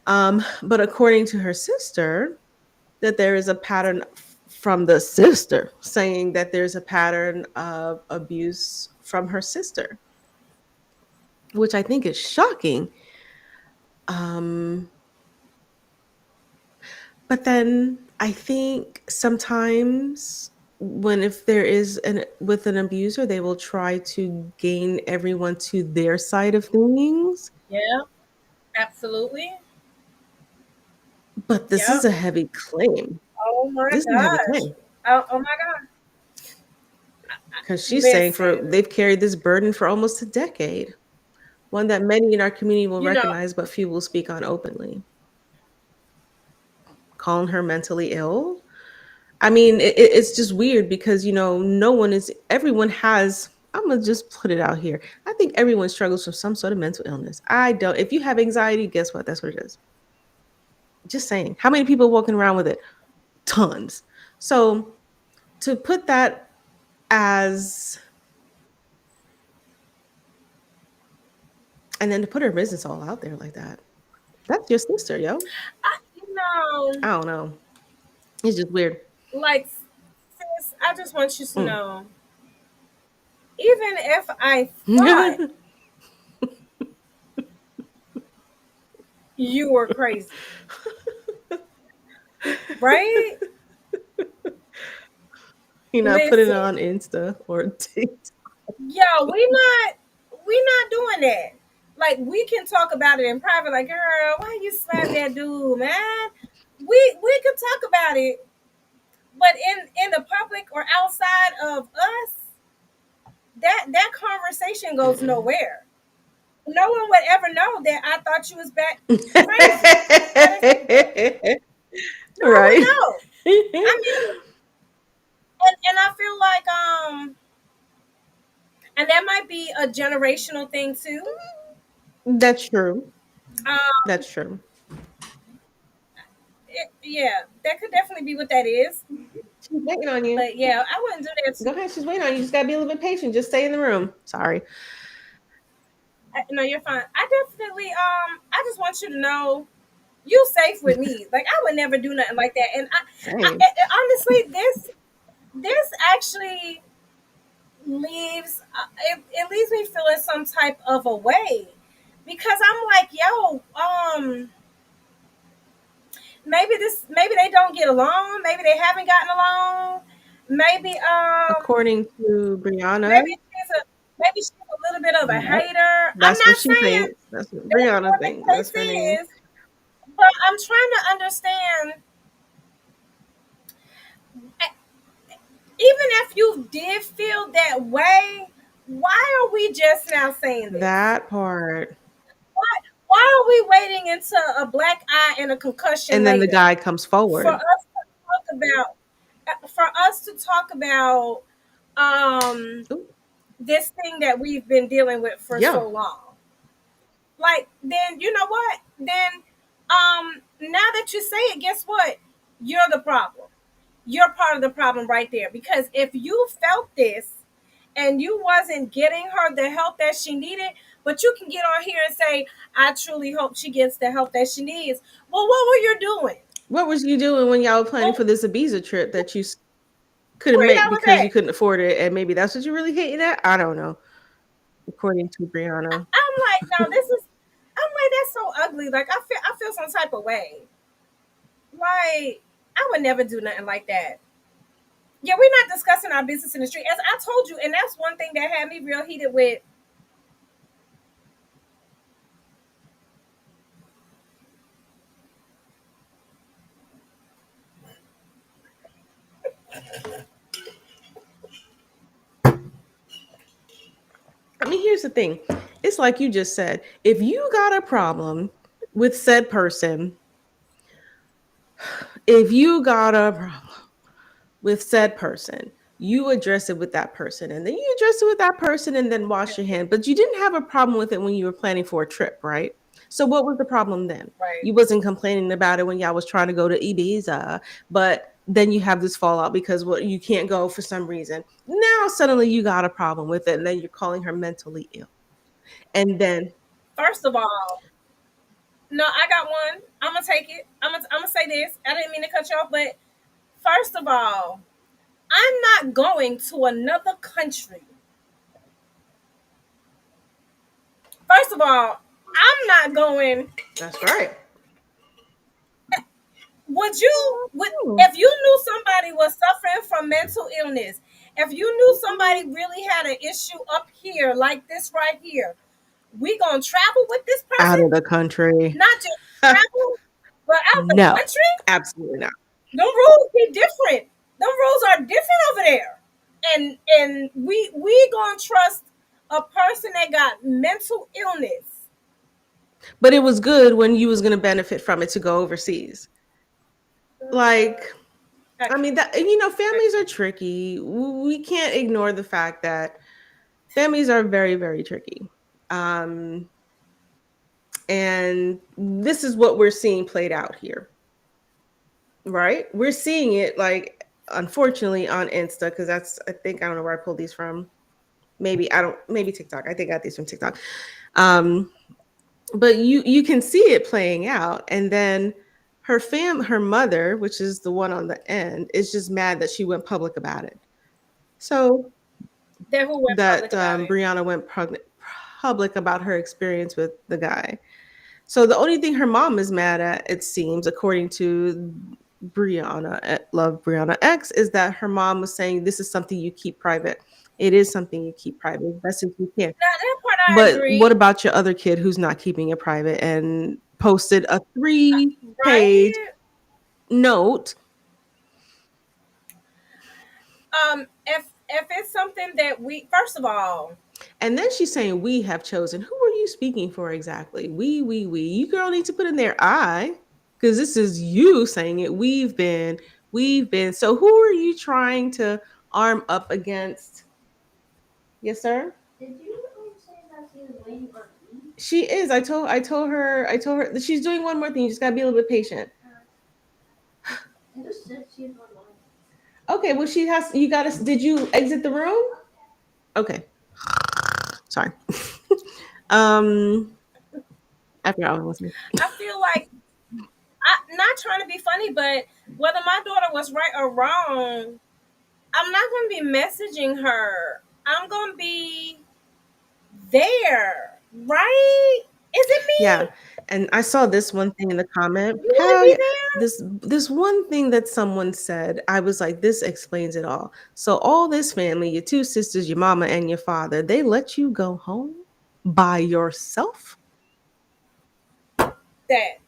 But according to her sister, that there is a pattern from the sister saying that there's a pattern of abuse from her sister, which I think is shocking. Um, but then I think sometimes when if there is an with an abuser, they will try to gain everyone to their side of things. Yeah, absolutely. But this is Yep. a heavy claim. Oh my This is a heavy gosh. claim Oh my god. because she's saying for Listen, they've carried this burden for almost a decade, one that many in our community will you know, recognize, but few will speak on openly. Calling her mentally ill. I mean, it's just weird because, no one is, everyone has, I'm going to just put it out here. I think everyone struggles from some sort of mental illness. I don't. If you have anxiety, guess what? That's what it is. Just saying. How many people walking around with it? Tons. So to put that as, and then to put her business all out there like that, that's your sister, yo. you know, I don't know. It's just weird. like sis, I just want you to Mm. know, even if I thought you were crazy, right? You're not putting it Listen, on Insta or TikTok. yo, we not doing that. Like we can talk about it in private, like, girl, why you slap that dude, man? We could talk about it, but in the public or outside of us, that conversation goes Mm-mm. nowhere. No one would ever know that I thought you was back crazy. That is, no one would Right. know. I mean, and I feel like and that might be a generational thing too. That's true. Um, That's true. yeah, that could definitely be what that is. She's waiting on you. But yeah, I wouldn't do that. Go ahead. She's waiting on you. You just gotta be a little bit patient. Just stay in the room. Sorry. No, you're fine. I definitely I just want you to know you safe with me. Like I would never do nothing like that. And Same. honestly, this actually leaves it leaves me feeling some type of a way because I'm like, yo, maybe they don't get along, maybe they haven't gotten along, maybe According to Brianna, maybe she's a little bit of a yep, hater. I'm that's what not she saying thinks. That's what that's Brianna what the thinks. That's case her name. is, but I'm trying to understand. Even if you did feel that way, why are we just now saying this? That part. Why, why are we waiting until a black eye and a concussion And then the later guy comes for forward. us to talk about um Ooh, this thing that we've been dealing with for yeah. so long? Like, then you know what? Then now that you say it, guess what? You're the problem. You're part of the problem right there. Because if you felt this and you wasn't getting her the help that she needed, but you can get on here and say, I truly hope she gets the help that she needs. Well, what were you doing? What was you doing when y'all were planning Well, for this Ibiza trip that you couldn't where make y'all was because you at? couldn't afford it, and maybe that's what you really hated at? I don't know. According to Brianna. I'm like, no, this is. I'm like, that's so ugly. Like, I feel some type of way. Like, I would never do nothing like that. Yeah, we're not discussing our business in the street, as I told you, and that's one thing that had me real heated with. I mean, here's the thing. It's like you just said. If you got a problem with said person, if you got a problem with said person, you address it with that person, and then you address it with that person and then wash your hand. But you didn't have a problem with it when you were planning for a trip, right? So what was the problem then? Right. You wasn't complaining about it when y'all was trying to go to Ibiza, but then you have this fallout because well, you can't go for some reason. Now suddenly you got a problem with it, and then you're calling her mentally ill. And then First of all, no, I got one. I'm gonna take it. I'm gonna say this. I didn't mean to cut you off, but first of all, I'm not going to another country. First of all, I'm not going. that's right. Would if you knew somebody was suffering from mental illness, if you knew somebody really had an issue up here like this right here, we gonna travel with this Out person? of the country. Not just travel, but out the No, country? absolutely not. Them rules be different. Them rules are different over there. And we gonna trust a person that got mental illness. But it was good when you was going to benefit from it to go overseas. Like, I I mean, that families are tricky. We can't ignore the fact that families are very, very tricky. Um, and this is what we're seeing played out here, right? We're seeing it like, unfortunately, on Insta because I think I don't know where I pulled these from. Maybe TikTok. I think I got these from TikTok. Um, but you can see it playing out, and then her mother, which is the one on the end, is just mad that she went public about it. So That who went that public about it. Brianna went public about her experience with the guy. So the only thing her mom is mad at, it seems, according to Brianna, Love Brianna X, is that her mom was saying this is something you keep private. It is something you keep private as best as you can. Now that part I But what agree. about your other kid who's not keeping it private and posted a 3 page Right? note? If it's something that we first of all, And then she's saying, we have chosen. Who are you speaking for exactly? We. You girl need to put in there I, because this is you saying it. We've been. So who are you trying to arm up against? Yes, sir. Did you say that she was waiting on me? She is. I told her that she's doing one more thing. You just gotta be a little bit patient. I just said she's online. Okay, well she has you gotta did you exit the room? Okay. Sorry. um after I was listening. I feel like I not trying to be funny, but whether my daughter was right or wrong, I'm not gonna be messaging her. I'm gonna be there, right? Is it Yeah. me? And I saw this one thing in the comment. You want to Hell be yeah. there? This one thing that someone said, I was like, this explains it all. So all this family, your two sisters, your mama, and your father, they let you go home by yourself? That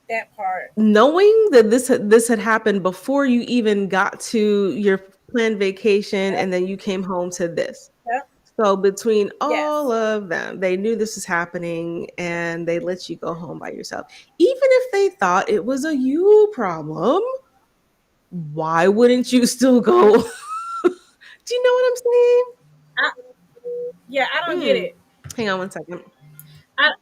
that part. Knowing that this had happened before you even got to your planned vacation Yep, and then you came home to this. yep. So between all Yes. of them, they knew this was happening and they let you go home by yourself. Even if they thought it was a you problem, why wouldn't you still go? Do you know what I'm I, yeah, I don't get saying? it. Hang on one second. I,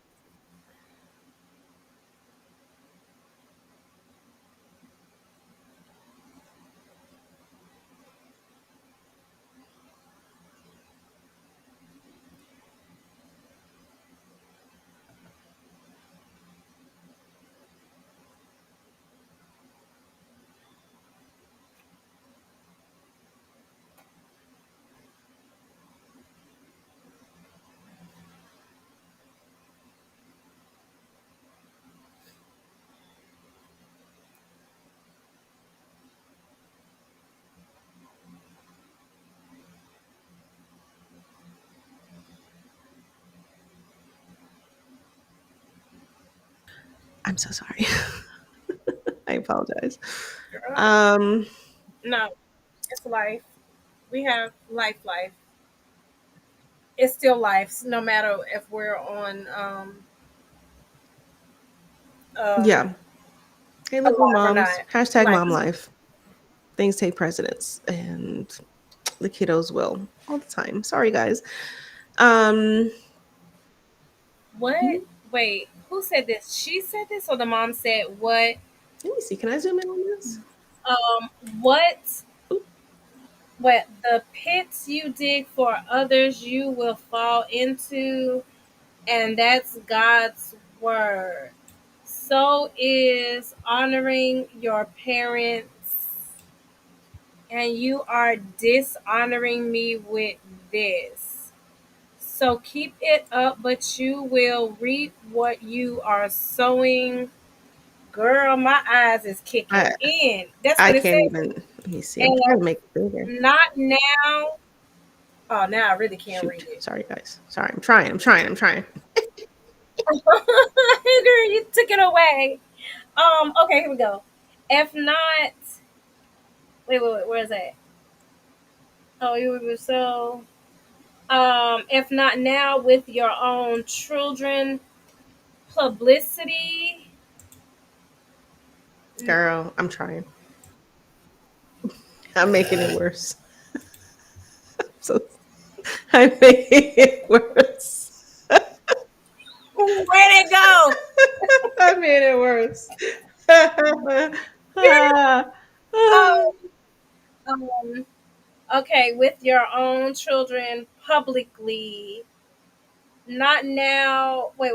I'm so sorry. I apologize. girl, Um, no, it's life. We have life. It's still life, no matter if we're on yeah. Hey, look, we're alive or moms. not. Hashtag Life mom is life. Things take precedence, and the kiddos will all the time. Sorry, guys. Um, what? let Wait, who said this? She said this, or the mom said what? me see. Can I zoom in on this? Um, what? What the pits you dig for others, you will fall into, and that's God's word. So is honoring your parents, and you are dishonoring me with this. So keep it up, but you will reap what you are sowing. Girl, my eyes is kicking I in. That's I what it can't says. even. Let me see. I'm trying And to make it bigger. not now. Oh, now I really can't read Shoot. it. Sorry, guys. Sorry. I'm trying. I'm trying. I'm trying. Girl, you took it away. Okay, here we go. If not, wait, where is that? Oh, you were so. If not now, with your own children, publicity. Girl, I'm trying. I'm making it worse. So I'm making it worse. Where'd it go? I made it worse. Oh, um, okay, with your own children publicly. Not now. Wait.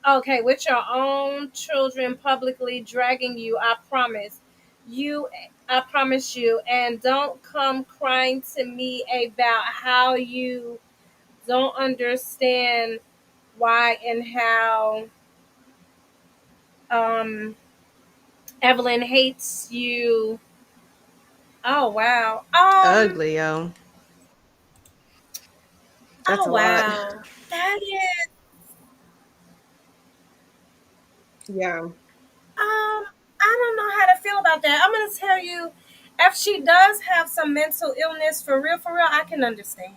Okay, with your own children publicly dragging you, I promise. You I promise you, and don't come crying to me about how you don't understand why and how um Evelyn hates you. Oh wow. Ugly, yo. That's Oh a lot. wow. That is Yeah. I don't know how to feel about that. I'm gonna tell you, if she does have some mental illness for real, I can understand.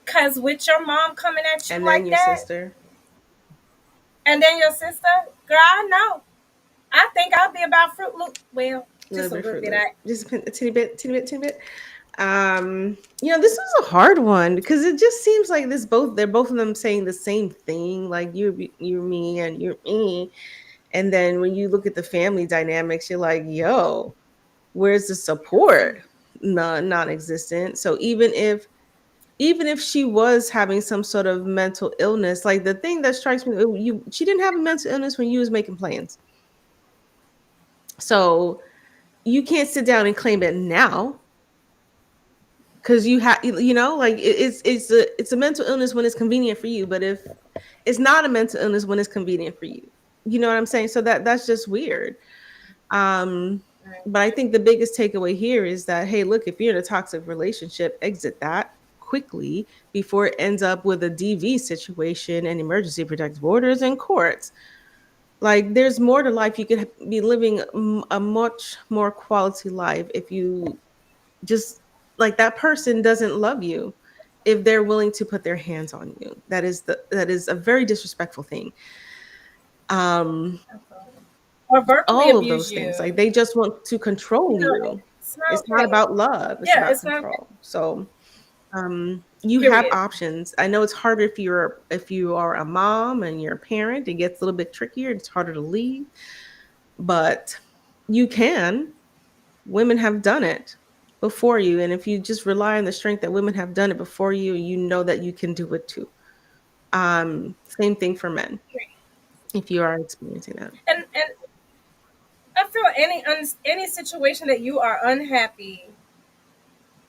Cause with your mom coming at you And then like your that, sister. and then your sister, girl, I know. I think I'll be about Fruit Loop. Well, A little just a bit little Fruit bit. Loop. Just a teeny bit. This is a hard one because it just seems like they're both of them saying the same thing, like you're me and you're me. And then when you look at the family dynamics, you're like, yo, where's the support? None, non-existent. So even if she was having some sort of mental illness, like the thing that strikes me, she didn't have a mental illness when you was making plans. So you can't sit down and claim it now because like it's a mental illness when it's convenient for you, but if it's not a mental illness when it's convenient for you, you know what I'm saying? So that's just weird. um but I think the biggest takeaway here is that, hey, look, if you're in a toxic relationship, exit that quickly before it ends up with a DV situation and emergency protective orders and courts. Like, there's more to life. You could be living a much more quality life if you just like that person doesn't love you if they're willing to put their hands on you. That is a very disrespectful thing. Um, Or verbally all of abuse those things, you. like they just want to control You know, you. it's not It's not okay. about love, it's Yeah, about it's not okay. control. So you have Period. options. I know it's harder if you are a mom and you're a parent. It gets a little bit trickier. It's harder to leave, but you can. Women have done it before you, and if you just rely on the strength that women have done it before you, you know that you can do it too. Same thing for men if you are experiencing that. And I feel any situation that you are unhappy,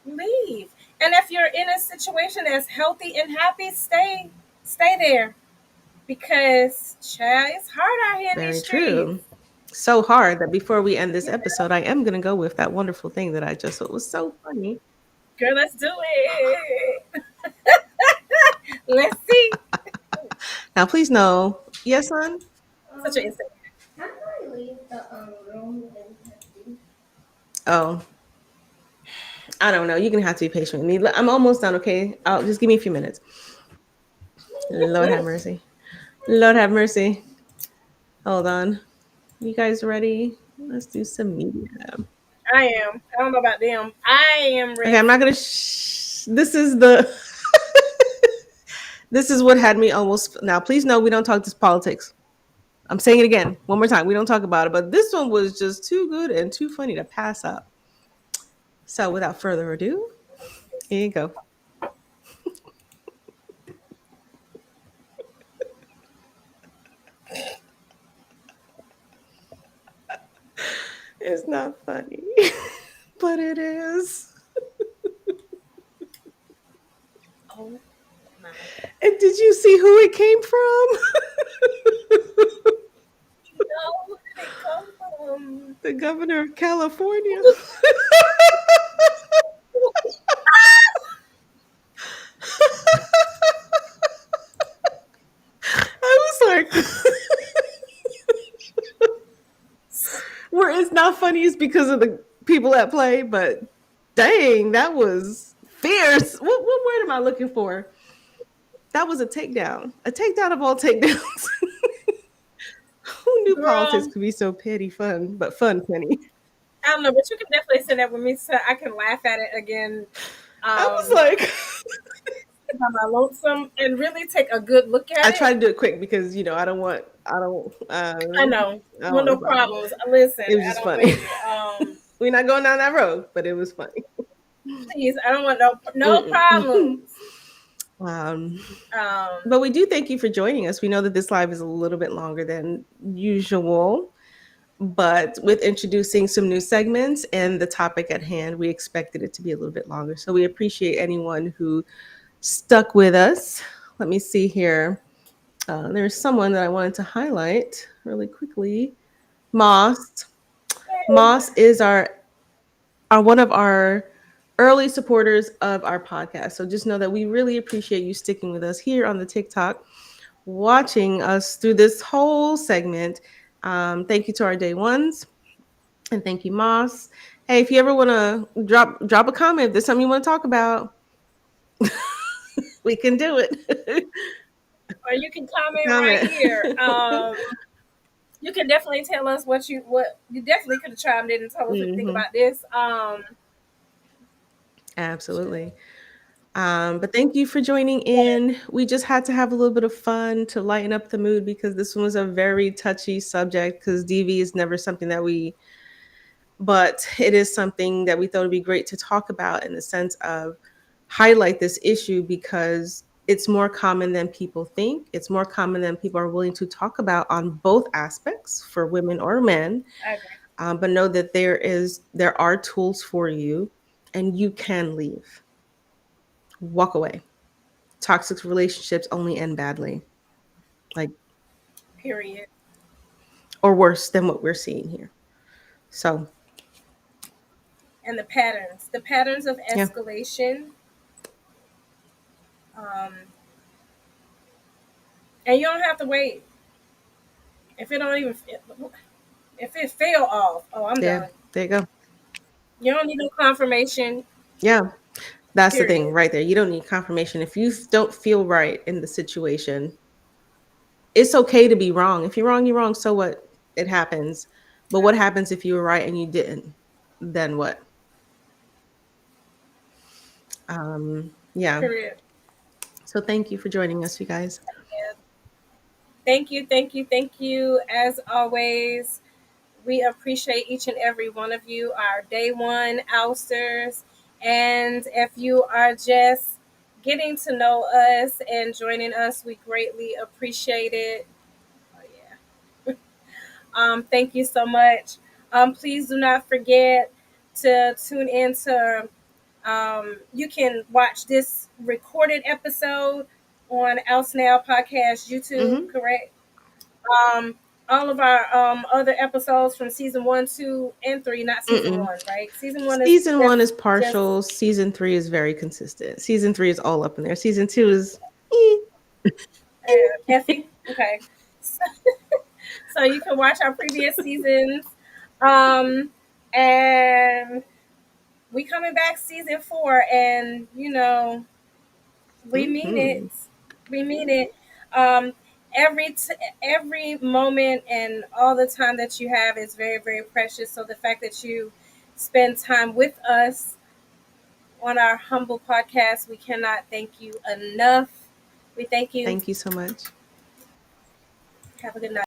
leave. And if you're in a situation that's healthy and happy, stay there. Because child, it's hard out here in these Very streets. true. So hard that before we end this episode, I am going to go with that wonderful thing that I just thought was so funny. Girl, let's do it. Let's see. Now, please know, yes, son. Such an insane. How do I leave the room and tattoo? Oh, I don't know. You're gonna have to be patient with me. I'm almost done. Okay, just give me a few minutes. Lord have mercy. Lord have mercy. Hold on. You guys ready? Let's do some media. I am. I don't know about them. I am Okay, I'm not ready. gonna. This is the. This is what had me almost. Now, please know we don't talk this politics. I'm saying it again, one more time. We don't talk about it, but this one was just too good and too funny to pass up. So, without further ado, here you go. It's not funny, but it is. Oh my. And did you see who it came from? No, where did it come from? The governor of California. I was like, where it's not funny is because of the people at play, but dang, that was fierce. What word am I looking for? That was a takedown of all takedowns. Who knew politics Girl, could be so petty fun, but fun, Penny? I don't know, but you can definitely send that with me so I can laugh at it again. I was Um, like, by my lonesome and really take a good look at I it. try to do it quick because I know. I don't Well, want to no stop. problems. Listen, It was I just don't funny. blame you. We're not going down that road, but it was funny. Please, I don't want no Mm-mm. problems. um, Um, but we do thank you for joining us. We know that this live is a little bit longer than usual, but with introducing some new segments and the topic at hand, we expected it to be a little bit longer. So we appreciate anyone who stuck with us. Let me see here. There's someone that I wanted to highlight really quickly. Moss. Moss is our one of our early supporters of our podcast. So just know that we really appreciate you sticking with us here on the TikTok, watching us through this whole segment. Thank you to our day ones, and thank you, Moss. Hey, if you ever want to drop a comment, if there's something you want to talk about, we can do it. or you can comment right Comment. here. You can definitely tell us what you definitely could have chimed in and told us what you think Hmm. about this. Absolutely. But thank you for joining in. We just had to have a little bit of fun to lighten up the mood because this one was a very touchy subject because DV is never something but it is something that we thought would be great to talk about in the sense of highlight this issue because it's more common than people think. It's more common than people are willing to talk about on both aspects for women or men. I agree. But know that there are tools for you and you can leave. Walk away. Toxic relationships only end badly, like, Period. or worse than what we're seeing here. So, And the patterns of yeah, escalation. Um, and you don't have to wait. If it don't even if it fell off, oh, I'm yeah, done. there you go. You don't need no confirmation. Yeah, that's the thing Period. right there. You don't need confirmation. If you don't feel right in the situation, it's okay to be wrong. If you're wrong, you're wrong. So what? It happens. But what happens if you were right and you didn't? Then what? Yeah. Period. So thank you for joining us, you guys. Yeah. Thank you, thank you, thank you. As always, we appreciate each and every one of you, our day one ousters. And if you are just getting to know us and joining us, we greatly appreciate it. Oh, yeah. Thank you so much. Please do not forget to tune in to, you can watch this recorded episode on Oust Now Podcast YouTube, Hmm. correct? Um, all of our other episodes from season 1, 2, and 3, not season Mm-mm. 1, right? Season 1 is Season one is just partial. Season three is very consistent. Season three is all up in there. Season two is eh, iffy. Okay. So, so you can watch our previous seasons. Um, and we coming back season 4, and we mean it. mhm. We mean it. Um, every moment and all the time that you have is very, very precious. So the fact that you spend time with us on our humble podcast, we cannot thank you enough. We thank you. Thank you so much. Have a good night.